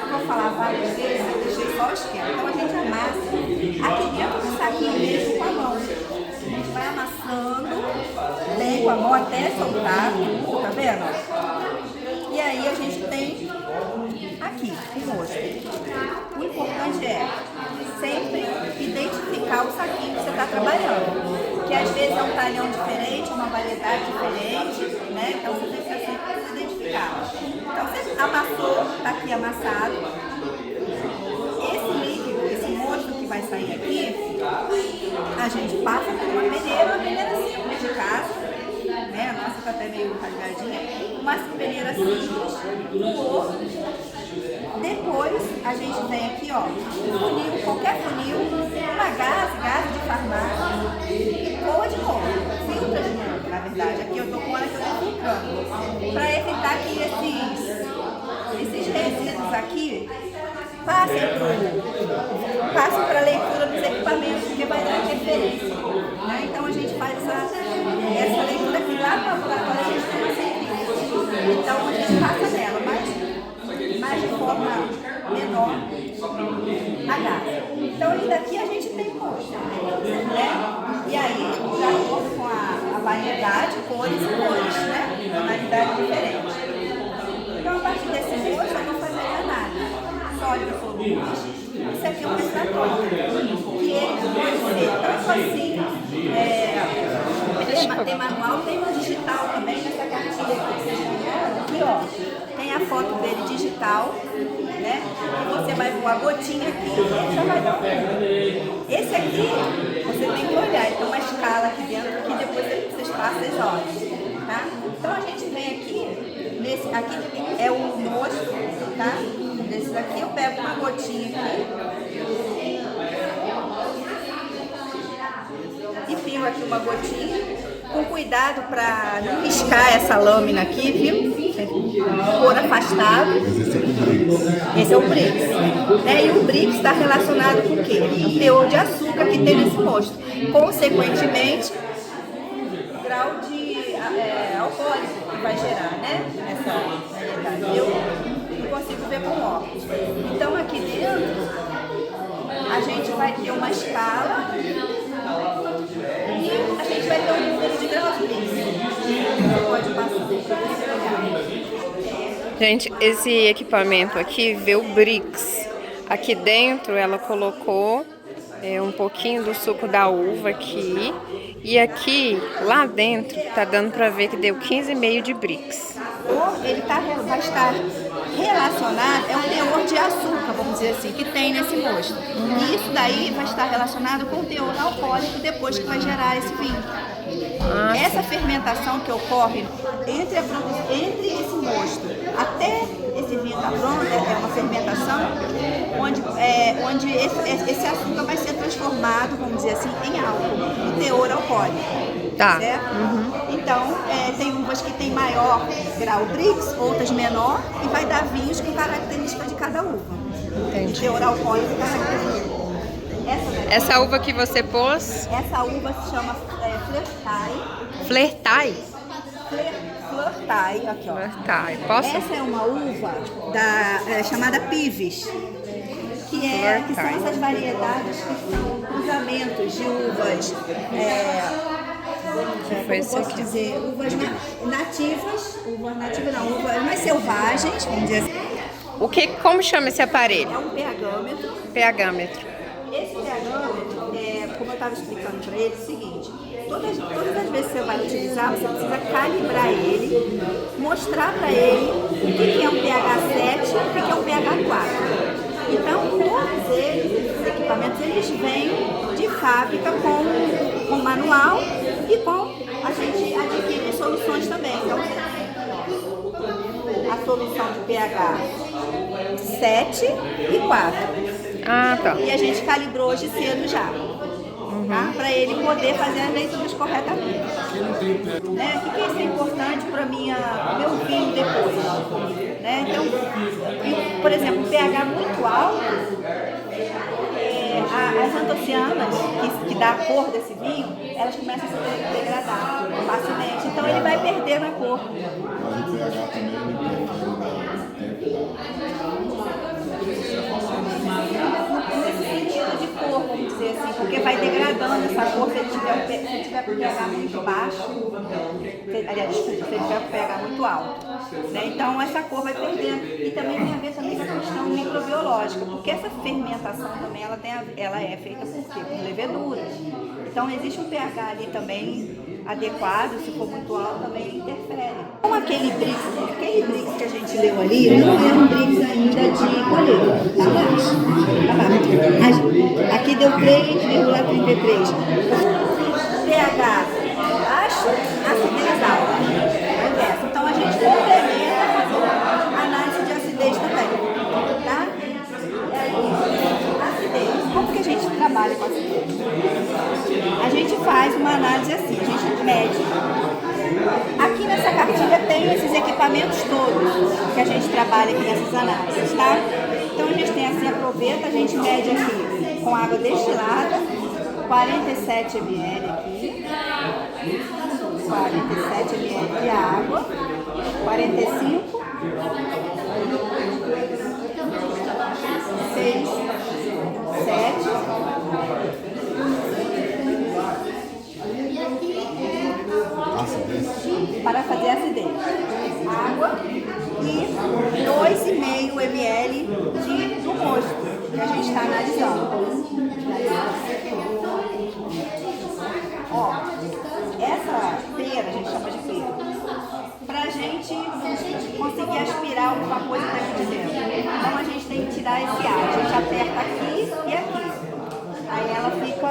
vou falar várias vezes, eu deixei só o esquema. Então a gente amassa aqui dentro do saquinho mesmo com a mão. A gente vai amassando bem com a mão até soltar, tá vendo? E aí a gente tem aqui o mosto. O importante é sempre identificar o saquinho que você está trabalhando. Que às vezes é um talhão diferente, uma variedade diferente, né? Então você tem que sempre se identificar. Então você amassou, está aqui amassado. Esse líquido, esse mosto que vai sair aqui, a gente passa por uma peneira simples de casa, né? A nossa está até meio rasgadinha, uma peneira simples. Depois a gente vem aqui, ó, um funil, qualquer funil, uma gás de farmácia, e coa de novo, filtra de novo, na verdade. Aqui eu tô com ela que eu tô filtrando, para evitar que esses resíduos aqui passem para a leitura dos equipamentos, porque vai dar interferência. Né? Então a gente passa nela, mas de forma menor a gás. Então e daqui a gente tem mosto, né? E aí, de acordo com a variedade, cores e cores, né? Tonalidade diferente. Então a partir desse mosto eu vou fazer a análise. Sólido, solúveis. Isso aqui é um reservatório, que ele pode ser tanto assim, tem manual, tem no digital também, nessa cartilha que vocês estão vendo. Aqui, ó, tem a foto dele digital, né? E você vai pôr a gotinha aqui e já vai dar um. Esse aqui, você tem que olhar, ele tem uma escala aqui dentro que depois vocês passam as horas, tá? Então a gente vem aqui, aqui é o mosto, tá? Desse daqui eu pego uma gotinha aqui e pino aqui uma gotinha, com cuidado para não riscar essa lâmina aqui, viu? Por afastado. Esse é o Brix. E o Brix está relacionado com o quê? Com o teor de açúcar que tem nesse mosto. Consequentemente, o grau de alcoólico que vai gerar, né? Essa variedade. Eu consigo ver com óculos. Então aqui dentro a gente vai ter uma escala e a gente vai ter um número de graus Brix. Você pode passar. Gente, esse equipamento aqui vê o Brix. Aqui dentro ela colocou um pouquinho do suco da uva aqui. E aqui, lá dentro, tá dando pra ver que deu 15,5 de Brix. Ele vai estar relacionado, é um teor de açúcar, vamos dizer assim, que tem nesse mosto. E isso daí vai estar relacionado com o teor alcoólico depois que vai gerar esse vinho. Essa fermentação que ocorre entre esse mosto até esse vinho estar pronto, é uma fermentação onde esse açúcar vai ser transformado, vamos dizer assim, em álcool, em teor alcoólico. Tá. Certo? Então, tem uvas que tem maior grau Brix, outras menor, e vai dar vinhos com característica de cada uva. Entendi. Teor alcoólico característico. Essa uva que você pôs? Essa uva se chama Flertai. Flertai? Flertai, aqui ó. Flertai. Posso? Essa é uma uva chamada Pives, que são essas variedades que são cruzamentos de uvas, uvas nativas, uvas mais selvagens, vamos dizer assim. Como chama esse aparelho? É um pH-metro. pH-metro. Esse pH-metro, como eu estava explicando para ele, é o seguinte: todas as vezes que você vai utilizar, você precisa calibrar ele, mostrar para ele o que é um pH 7 e o que é um pH 4. Então, todos esses equipamentos, eles vêm de fábrica com manual e a gente adquire soluções também. Então, a solução de pH 7 e 4. Tá. E a gente calibrou hoje cedo já, tá? Para ele poder fazer as leituras corretamente. Né? O que isso é importante para meu vinho depois? Né? Então, por exemplo, o pH muito alto, as antocianas, que dá a cor desse vinho, elas começam a se degradar facilmente. Então ele vai perder na cor. Mas o pH também Nesse sentido de cor, vamos dizer assim, porque vai degradando essa cor se ele tiver com pH muito baixo, aliás, desculpa, se ele tiver com pH muito alto. Né? Então essa cor vai perdendo. E também tem a ver também com a questão microbiológica, porque essa fermentação também ela é feita por quê? Com leveduras. Então existe um pH ali também adequado, se for muito alto também interfere. Com aquele Brix que a gente leu ali, não é um Brix ainda de colheita, tá baixo. Aqui deu 3,33. pH baixo, acidez alta. Então a gente complementa a análise de acidez também, tá? Acidez. Como que a gente trabalha com acidez? A gente faz uma análise assim, a gente mede. Aqui nessa cartilha tem esses equipamentos todos que a gente trabalha aqui nessas análises, tá? Então a gente tem assim, aproveita, a gente mede aqui com água destilada, 47 ml aqui, 47 ml de água, 45 ml do mosto que a gente está analisando. Ó, essa pera, a gente chama de pera, pra gente conseguir aspirar alguma coisa daqui de dentro. Então a gente tem que tirar esse ar, a gente aperta aqui e aqui. Aí ela fica,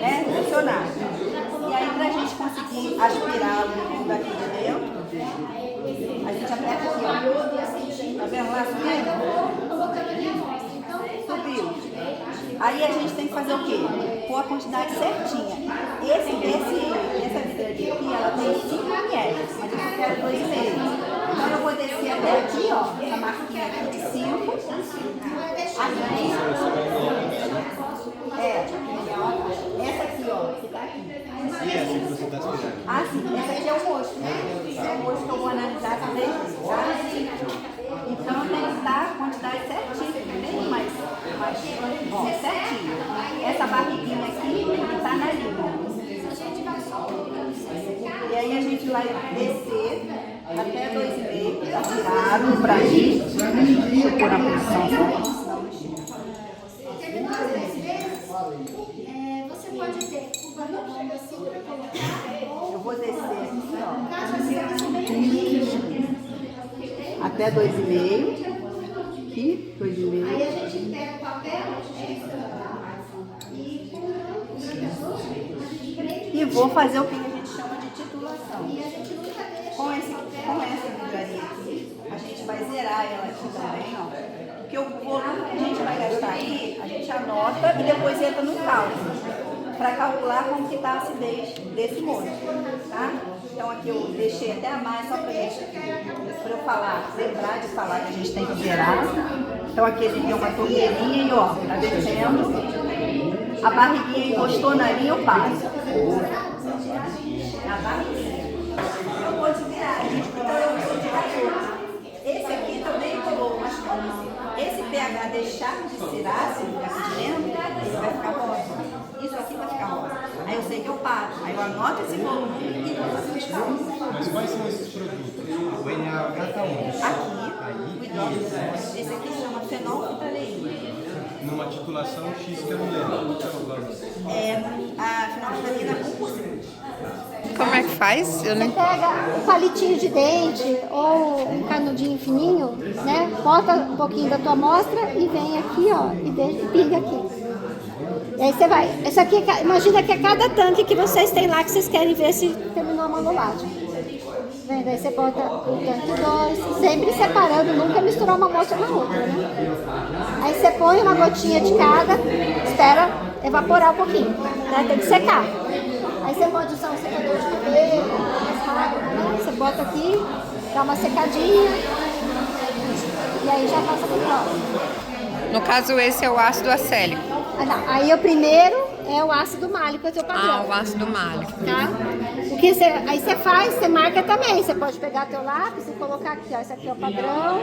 né, funcionando. E aí pra gente conseguir aspirar o líquido daqui de dentro, a gente aperta aqui, ó. Tá vendo lá? Subiu. Aí a gente tem que fazer o quê? Pôr a quantidade certinha. Essa vidradinha aqui, ela tem 5 ml, mas eu quero 2,5. Então eu vou descer até aqui, ó, essa marquinha aqui de 5. Aqui. Essa aqui, ó, que tá aqui. E essa que você está aspirando? Ah, sim, essa aqui é o mosto, né? É o mosto que eu vou analisar também, tá? Então tem que estar a quantidade certinha, bem mais ó, certinho. Essa barriguinha aqui tem que estar na linha. E aí a gente vai descer até 2,5, tá virado pra mim. Deixa eu pôr na posição só. Você pode ter o guarda-roupa assim para colocar. Eu vou descer aqui, ó. Até 2,5. Aqui, 2,5. Aí a gente pega o papel e vou fazer o que a gente chama de titulação. e a gente nunca deixa Com essa vidraria aqui, a gente vai zerar ela aqui também, ó. Porque o volume que a gente vai gastar aqui, a gente anota e depois entra no cálculo, para calcular como que está a acidez desse molho, tá? Então aqui eu deixei até a mais só para eu falar, lembrar de falar que a gente tem que zerar. Então aqui a gente tem uma torneirinha e ó, tá descendo. A barriguinha encostou na linha, eu passo. A barriguinha. Eu vou desvirar, então eu vou tirar tudo. Esse aqui também eu vou, mas esse pH deixar de ser ácido aqui dentro, ele vai ficar rosa. Isso aqui vai ficar rosa. Aí eu sei que eu paro. Aí eu anoto esse volume e não faço fiscal. Mas quais são esses produtos? O NaOH está onde? Aqui, cuidado. Esse aqui chama fenolftaleína. Numa titulação X que eu não lembro. É a fenolftaleína 1%. Como é que faz? Eu Você não... pega um palitinho de dente ou um canudinho fininho, né? Bota um pouquinho da tua amostra e vem aqui, ó, e pinga aqui. E aí você vai. Isso aqui, imagina que é cada tanque que vocês têm lá que vocês querem ver se terminou a manolagem. Vendo? Aí você bota o tanque 2, sempre separando, nunca misturar uma amostra na outra, né? Aí você põe uma gotinha de cada, espera evaporar um pouquinho, né? Tem que secar. Aí você pode usar um secador de cabelo, mais rápido, né? Você bota aqui, dá uma secadinha e aí já passa pro próximo. No caso, esse é o ácido acélico. Ah, não. Aí o primeiro é o ácido málico, é o teu padrão. Ah, o ácido málico. Tá? Aí você faz, você marca também. Você pode pegar teu lápis e colocar aqui, ó. Esse aqui é o padrão,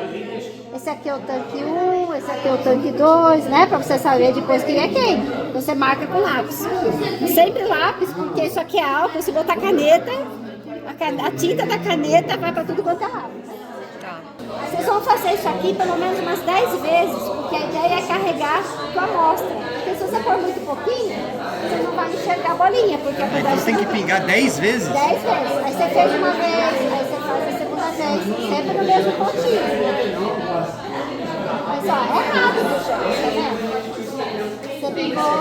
esse aqui é o tanque 1, esse aqui é o tanque 2, né? Pra você saber depois quem é quem. Então você marca com lápis. Sempre lápis, porque isso aqui é álcool. Se botar caneta, a tinta da caneta vai pra tudo quanto é lápis. Tá. Vocês vão fazer isso aqui pelo menos umas 10 vezes, porque a ideia é carregar a tua amostra. Porque se você pôr muito pouquinho, você não vai enxergar a bolinha, porque a Então você tem que pingar 10 vezes? 10 vezes. Aí você fez uma vez, aí você faz a segunda vez, sempre no mesmo pontinho. Mas ó, é rápido, gente, tá vendo? Você pingou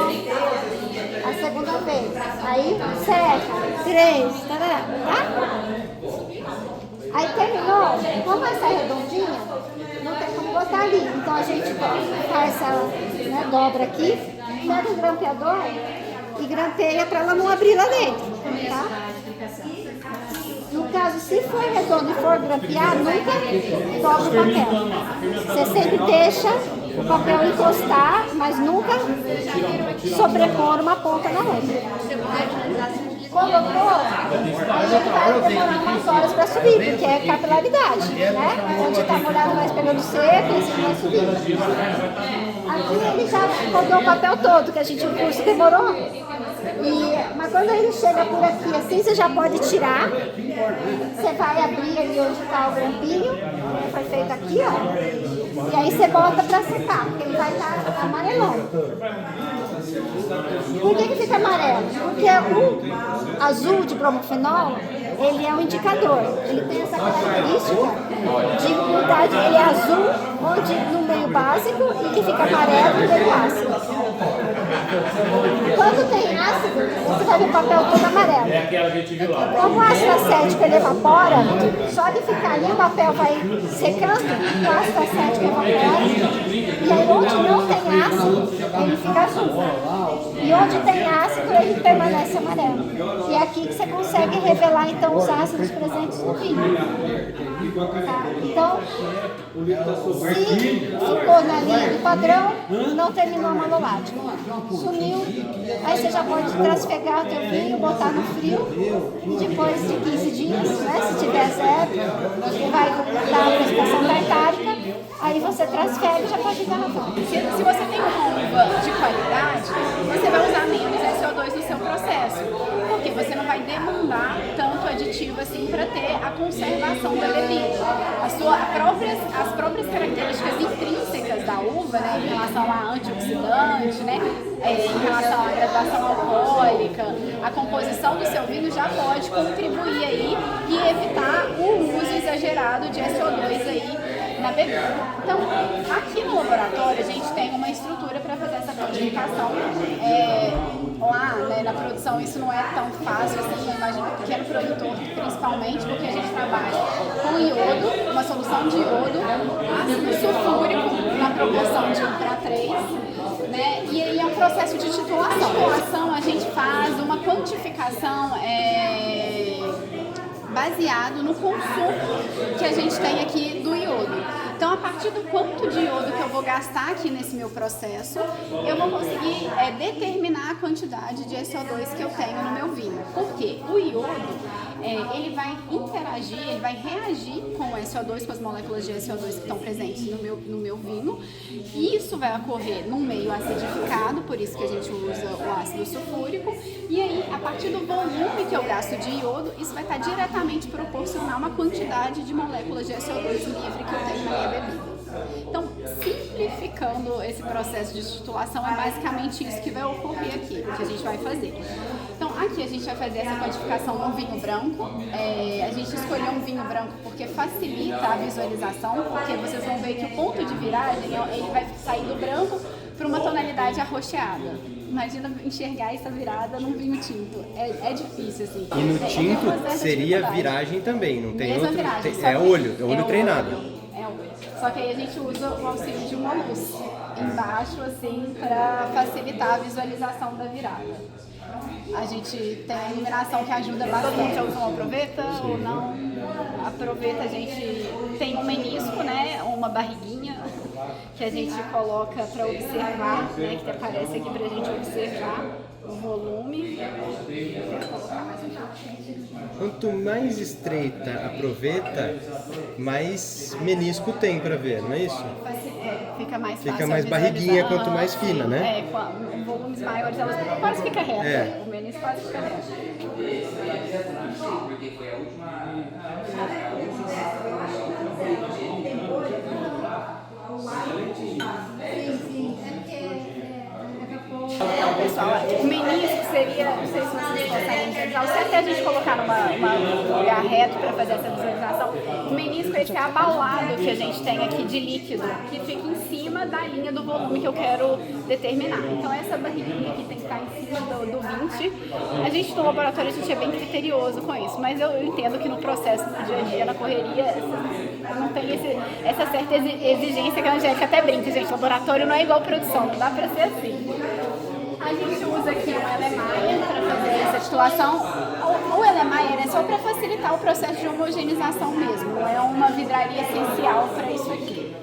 a segunda vez, aí seca, 3, tá? Aí terminou, como vai sair redondinha, não tem como botar ali. Então a gente faz ela, né, dobra aqui, pega o grampeador e grampeia para ela não abrir lá dentro, tá? No caso, se for redondo e for grampear, nunca dobra o papel. Você sempre deixa o papel encostar, mas nunca sobrepor uma ponta na outra. Colocou, aí ele vai demorar umas horas para subir, porque é capilaridade, né? Onde está molhado vai pegando seco, esse vai subindo. Aqui ele já rodou o papel todo, que a gente, o curso demorou. Mas Aí quando ele chega por aqui assim, você já pode tirar. Você vai abrir ali onde está o grampinho, que foi feito aqui, ó. E aí você bota pra secar, porque ele vai estar amarelão. Por que fica amarelo? Porque o azul de bromofenol, ele é um indicador. Ele tem essa característica de mudar, ele é azul onde no meio básico e que fica amarelo no meio ácido. Quando tem ácido, você vai ver o papel todo amarelo. É aquela que a gente viu lá. Como o ácido acético ele evapora, só de ficar ali o papel vai secando, o ácido acético evapora. E aí onde não tem ácido, ele fica azul. E onde tem ácido, ele permanece amarelo. E é aqui que você consegue revelar então os ácidos presentes no vinho. Tá? Então, se ficou na linha do padrão, não terminou a malolática. Sumiu, aí você já pode trasfegar o teu vinho, botar no frio, e depois de 15 dias, né, se tiver zero, você vai dar a precipitação tartárica, aí você trasfega e já pode engarrafar. Se você tem uma uva de qualidade, você vai usar menos SO2 no seu processo, porque você não vai demandar tanto aditivo assim para ter a conservação da bebida. As próprias características intrínsecas da uva, né, em relação a antioxidante, né, em relação à graduação alcoólica, a composição do seu vinho já pode contribuir aí e evitar o uso exagerado de SO2 aí na bebida. Então, aqui no laboratório a gente tem uma estrutura para fazer essa quantificação. Lá, né, na produção isso não é tão fácil assim, eu imagino que pequeno produtor principalmente, porque a gente trabalha com iodo, uma solução de iodo, ácido sulfúrico na proporção de 1:3, né, e aí é um processo de titulação. A titulação a gente faz uma quantificação baseado no consumo que a gente tem aqui do iodo. Então, a partir do quanto de iodo que eu vou gastar aqui nesse meu processo, eu vou conseguir determinar a quantidade de SO2 que eu tenho no meu vinho. Por quê? O iodo, ele vai interagir, ele vai reagir com o SO2, com as moléculas de SO2 que estão presentes no meu vinho. E isso vai ocorrer num meio acidificado, por isso que a gente usa o ácido sulfúrico. E aí, a partir do volume que eu gasto de iodo, isso vai estar diretamente proporcional a uma quantidade de moléculas de SO2 livre que eu tenho na minha bebida. Então, simplificando esse processo de titulação, é basicamente isso que vai ocorrer aqui, que a gente vai fazer. Então, aqui a gente vai fazer essa quantificação no vinho branco. A gente escolheu um vinho branco porque facilita a visualização, porque vocês vão ver que o ponto de viragem ele vai sair do branco para uma tonalidade arroxeada. Imagina enxergar essa virada num vinho tinto. É difícil, assim. E no tinto seria viragem também, não tem mesma outro? Viragem, É olho treinado. É olho. Só que aí a gente usa o auxílio de uma luz embaixo, assim, para facilitar a visualização da virada. A gente tem a iluminação que ajuda bastante. Todo mundo já usa uma proveta ou não? A proveta a gente tem um menisco, né? Uma barriguinha que a gente coloca para observar, né? Que aparece aqui pra gente observar o volume. Quanto mais estreita a proveta, mais menisco tem para ver, não é isso? Fica mais fácil. Fica mais barriguinha quanto mais fina, né? Com volumes maiores, ela quase fica reta. O menisco quase fica reto. Porque foi a última. Pessoal, o menisco seria, não sei se vocês conseguem visualizar, o certo é a gente colocar num lugar reto para fazer essa visualização. O menisco é esse abaulado que a gente tem aqui de líquido, que fica em cima da linha do volume que eu quero determinar. Então essa barriguinha aqui tem que estar em cima do 20. A gente no laboratório a gente é bem criterioso com isso, mas eu entendo que no processo do dia a dia, na correria, não tem essa certa exigência que a Angélica até brinca, gente. Laboratório não é igual produção, não dá para ser assim. A gente usa aqui o Erlenmeyer para fazer essa titulação. O Erlenmeyer é só para facilitar o processo de homogeneização mesmo, não é uma vidraria essencial para isso aqui.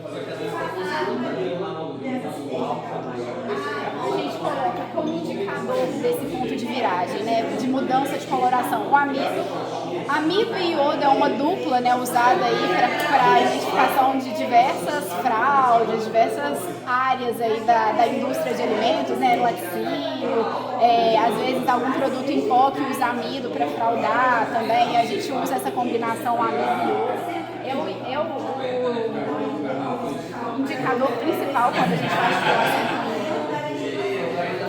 A gente coloca como indicador desse ponto de viragem, né, de mudança de coloração, o amido Amido e iodo é uma dupla, né, usada aí para identificação de diversas fraudes, diversas áreas aí da indústria de alimentos, né, laticínio, às vezes algum produto em pó que usa amido para fraudar também, a gente usa essa combinação amido e iodo. É o indicador principal quando a gente faz relação.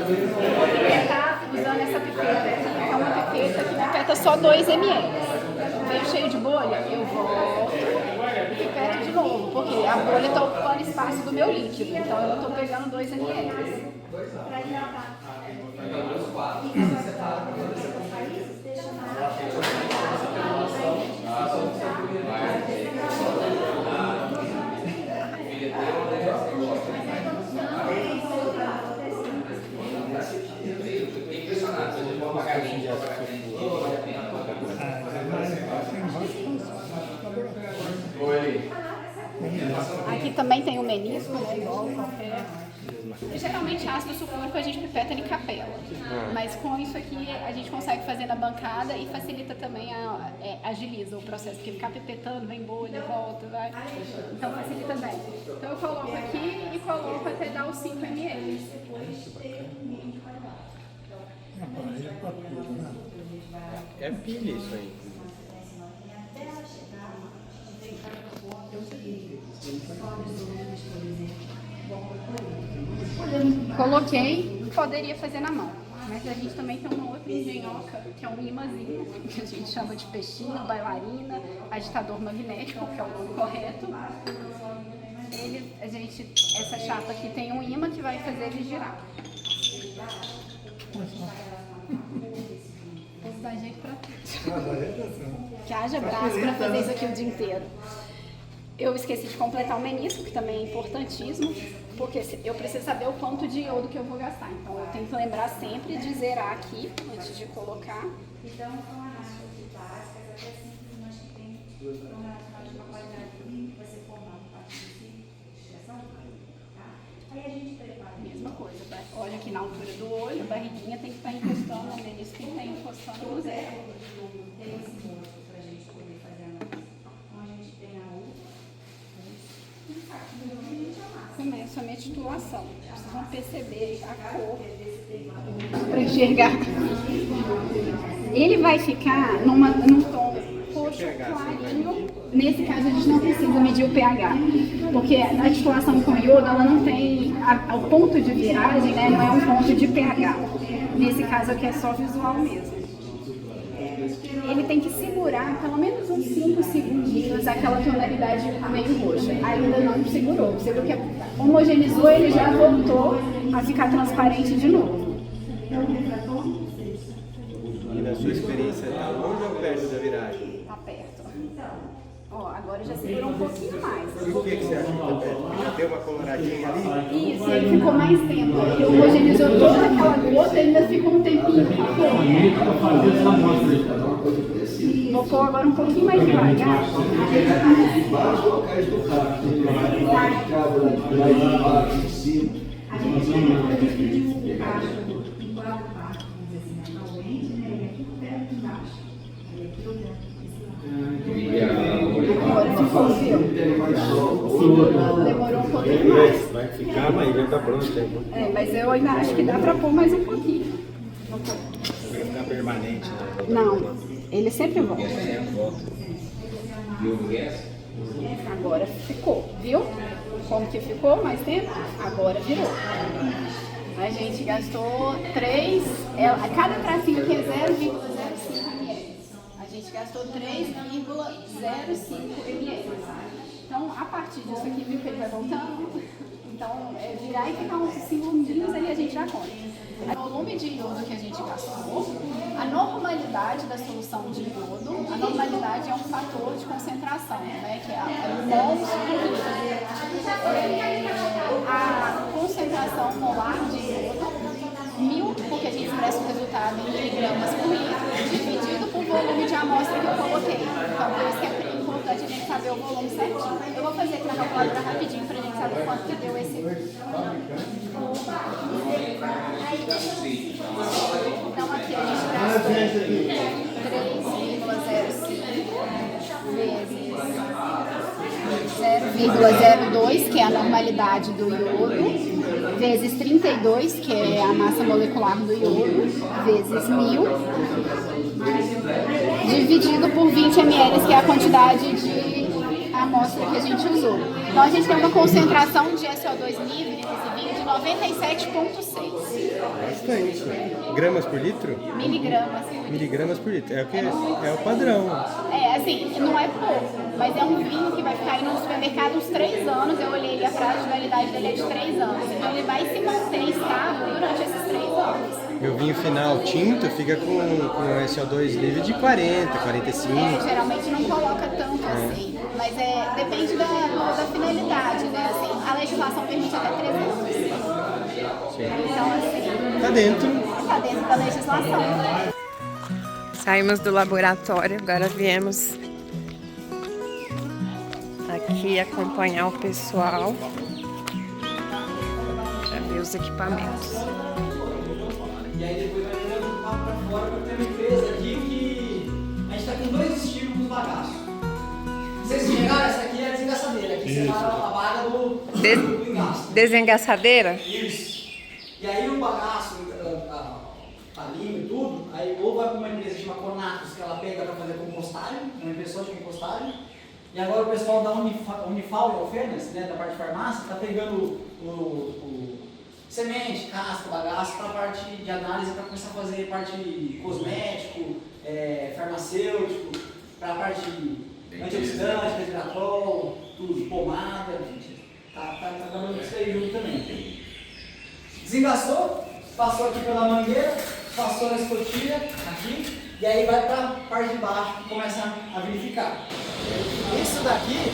Eu vou pipetar usando essa pipeta aqui, que é uma pipeta que pipeta só 2 ml. Veio cheio de bolha, eu volto e pipeto de novo, porque a bolha está ocupando espaço do meu líquido, então eu não estou pegando 2 ml. Aqui também tem o menisco, né, igual qualquer. Geralmente ácido sulfúrico a gente pipeta em capela, mas com isso aqui a gente consegue fazer na bancada e facilita também, agiliza o processo, porque ficar pipetando, vem bolha, volta, vai. Então facilita bem. Então eu coloco aqui e coloco até dar os 5 ml. É pilha isso aí. Coloquei, poderia fazer na mão, mas a gente também tem uma outra engenhoca, que é um imãzinho, que a gente chama de peixinho, bailarina, agitador magnético, que é o nome correto. Essa chapa aqui tem um imã que vai fazer ele girar. Vou dar jeito pra tudo. Que haja braço pra fazer isso aqui o dia inteiro. Eu esqueci de completar o menisco, que também é importantíssimo, porque eu preciso saber o quanto de iodo que eu vou gastar. Então eu tenho que lembrar sempre de zerar aqui antes de colocar. Então, são análises básicas, até simples, mas que tem uma qualidade que vai ser formada a partir de expressão, tá? Aí a gente prepara. Mesma coisa, olha aqui na altura do olho, a barriguinha tem que estar encostando, o menisco tem que estar encostando no zero. Tem esse monte para a gente poder fazer a análise. Então a gente tem a outra. Começa a minha titulação. Vocês vão perceber a cor para enxergar. Ele vai ficar num tom roxo clarinho. Nesse caso a gente não precisa medir o pH, porque a titulação com iodo ela não tem o ponto de viragem, né? Não é um ponto de pH. Nesse caso aqui é só visual mesmo. Ele tem que segurar pelo menos uns 5 segundinhos aquela tonalidade meio roxa. Ainda não segurou. Você viu que homogeneizou, ele já voltou a ficar transparente de novo. E na sua experiência, está longe ou perto da viragem? Tá perto. Ó, agora já segurou um pouquinho mais. Por que você acha que está perto? Porque já deu uma coloradinha ali? Isso, ele ficou mais tempo. Ele homogeneizou toda aquela gota e ainda ficou um tempinho. Vou pôr agora um pouquinho mais devagar. Agora ficou, viu? Demorou um pouquinho mais. Vai ficar, mas já está pronto. Mas eu ainda acho que dá pra pôr mais um pouquinho. Vai ficar permanente, né? Não, ele sempre volta. Agora ficou, viu? Como que ficou mais tempo? Agora virou. A gente gastou 3, cada tracinho aqui é 0,05 ml. A gente gastou 3,05 ml. Então, a partir disso aqui, viu que ele vai voltando? Então, virar e ficar uns segundinhos aí a gente já conta. O volume de iodo que a gente gastou, a normalidade da solução de iodo, a normalidade é um fator de concentração, né, que é mols por litro. A concentração molar de iodo, 1000, porque a gente expressa o resultado em miligramas por litro, dividido por volume de amostra que eu coloquei. Então, por isso que é importante a gente saber o volume certinho. Eu vou fazer aqui na calculadora rapidinho para a gente saber quanto que deu esse. Então aqui a gente gastou 3,05 vezes 0,02, que é a normalidade do iodo, vezes 32, que é a massa molecular do iodo, vezes 1000, dividido por 20 ml, que é a quantidade de amostra que a gente usou. Então a gente tem uma concentração de SO2 livre nesse vinho de 97,6. Bastante. Gramas por litro? Miligramas. Miligramas por litro. É o que é o padrão. É, assim, não é pouco, mas é um vinho que vai ficar aí no supermercado uns 3 anos. Eu olhei ele, a prazo de validade dele é de 3 anos. Então ele vai se manter estável durante esses 3 anos. Meu vinho final tinto fica com SO2 livre de 40, 45. Geralmente não coloca tanto assim, mas depende da finalidade, né? Assim, a legislação permite até 3 anos. Sim. Então, assim, Tá dentro da legislação. Saímos do laboratório, agora viemos aqui acompanhar o pessoal para ver os equipamentos. E aí depois vai tirando o papo pra fora, porque tem uma empresa aqui que a gente tá com 2 estilos nos bagaços. Vocês chegaram, essa aqui é a desengaçadeira, aqui separa a vaga do engaço. Desengaçadeira? Isso. E aí o bagaço, a linha e tudo, aí ou vai para uma empresa que chama Conatos, que ela pega para fazer compostagem, uma impressora de compostagem. E agora o pessoal da Unifal e Alfenas, né, da parte de farmácia, está pegando o semente, casca, bagaço para a parte de análise, para começar a fazer parte cosmético, farmacêutico, para a parte antioxidante, resveratrol, tudo, pomada, tá trabalhando isso aí junto também. Desengastou, passou aqui pela mangueira, passou na escotilha, aqui, e aí vai para a parte de baixo e começa a verificar. Isso daqui,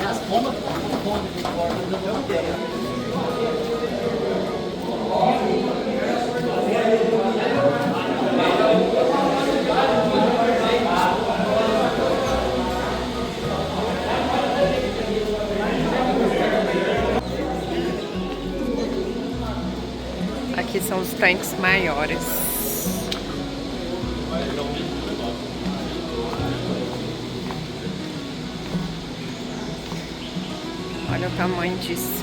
as bombas de corda do meu dedo. Aqui são os tanques maiores. Olha o tamanho disso.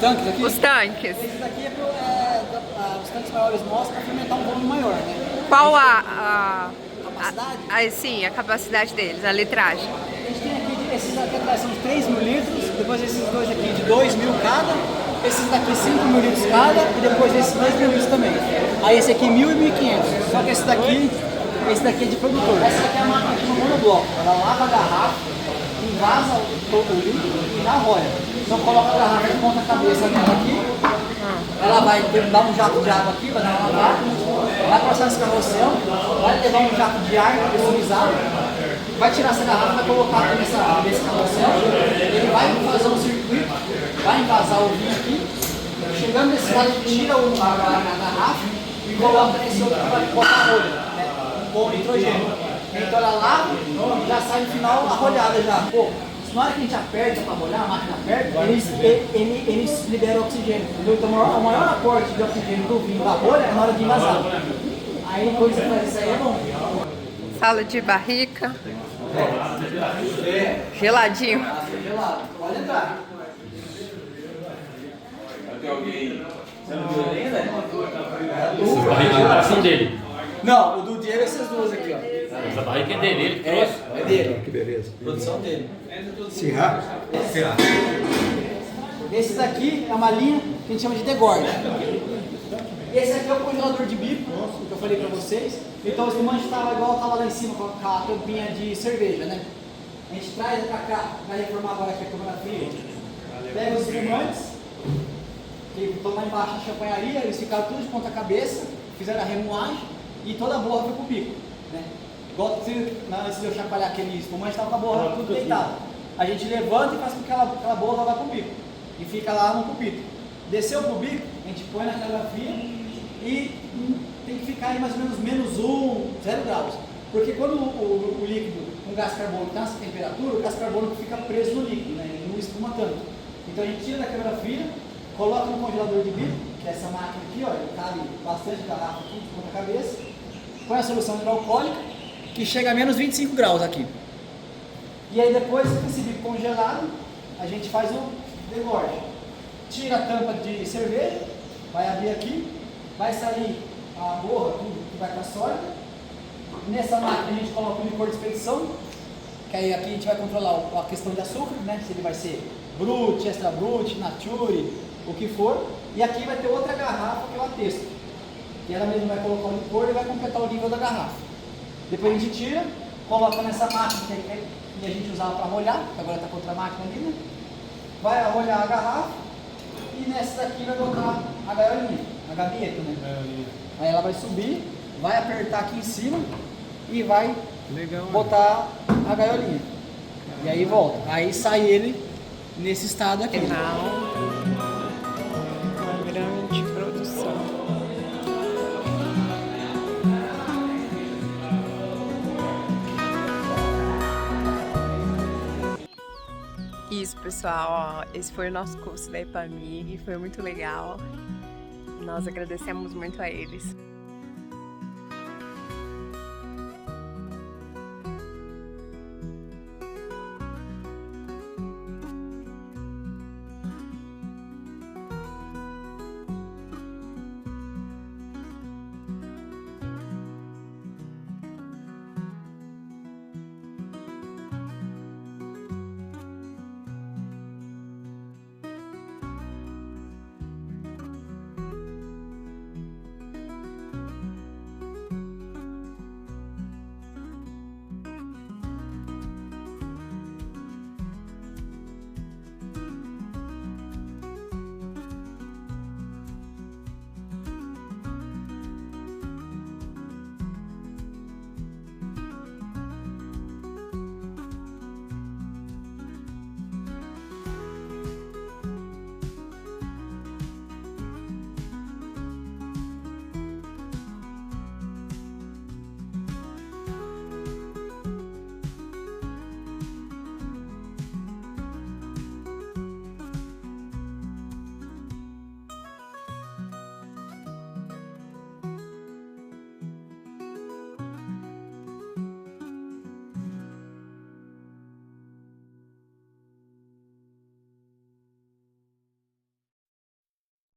Tanques aqui? Os tanques. Esse daqui os tanques maiores mostram para fermentar um volume maior, né? Qual a capacidade? Sim, a capacidade deles, a litragem. A gente tem aqui, esses daqui atrás são de 3 mil litros, depois esses dois aqui de 2 mil cada, esses daqui 5 mil litros cada e depois esses 2 mil litros também. Aí esse aqui 1.000 e 1.500, só que esse daqui é de produtor. Essa daqui é uma máquina de monobloco, ela lava a garrafa, invasa todo o líquido e já rola. Então coloca a garrafa de ponta cabeça aqui, ela vai dar um jato de água aqui, vai dar uma lavada, vai passar esse carrossel, vai levar um jato de ar pressurizado, vai tirar essa garrafa, vai colocar aqui nesse carrossel, ele vai fazer um circuito, vai envasar o vinho aqui, chegando nesse lado ele tira a garrafa e coloca nesse outro para botar a rolha, né, com nitrogênio. Então ela lava e já sai no final a rolhada já. Pô, na hora que a gente aperta para molhar, a máquina aperta, eles liberam oxigênio. Entendeu? Então o maior aporte de oxigênio do vinho da rolha é na hora de envasar. Aí depois você faz isso aí, é bom. Sala de barrica. Geladinho. Gelado. Pode entrar. Tem alguém. Você não viu ainda? Essa barriga são dele. Não, o do Diego é essas duas aqui, ó. Essa barriga é dele, ele trouxe. É dele. Que beleza. Produção dele. Cirrar? Cirrar. Esse daqui é uma linha que a gente chama de degorge. Esse aqui é o congelador de bico, que eu falei pra vocês. Então o espumante estava igual estava lá em cima com a tampinha de cerveja, né? A gente traz ele pra cá, vai reformar agora aqui a câmara fria. Pega os espumantes, que estão lá embaixo na champanharia, eles ficaram tudo de ponta cabeça, fizeram a remoagem e toda a borra foi pro bico, né? igual antes de eu chacoalhar aquele espumante, estava com a borra tudo deitada. A gente levanta e faz com que aquela borra vá pro bico. E fica lá no pupito. Desceu pro bico, a gente põe na câmara fria e tem que ficar aí mais ou menos -1, 0 graus. Porque quando o líquido com gás carbônico está nessa temperatura, o gás carbônico fica preso no líquido, né? Ele não espuma tanto. Então a gente tira da câmara fria, coloca no congelador de bico, que é essa máquina aqui, ó, ele cabe bastante garrafa aqui de ponta cabeça, põe a solução hidroalcoólica, que chega a -25 graus aqui. E aí depois, com esse bico congelado, a gente faz o degorge. Tira a tampa de cerveja, vai abrir aqui, vai sair a borra, tudo que vai para a sólida. Nessa máquina a gente coloca o licor de expedição, que aí aqui a gente vai controlar a questão de açúcar, né? Se ele vai ser brut, extra brut, nature, o que for. E aqui vai ter outra garrafa que é o atesto, que ela mesma vai colocar o licor e vai completar o nível da garrafa. Depois a gente tira, coloca nessa máquina que a gente usava para rolhar, que agora está com outra máquina ali, né? Vai arrolhar a garrafa e nessa daqui vai botar a gaiolinha, a gaveta, né? Aí ela vai subir, vai apertar aqui em cima e vai botar a gaiolinha. E aí volta. Aí sai ele nesse estado aqui. Final, uma grande produção. Isso, pessoal, ó, esse foi o nosso curso da EPAMIG, foi muito legal. Nós agradecemos muito a eles.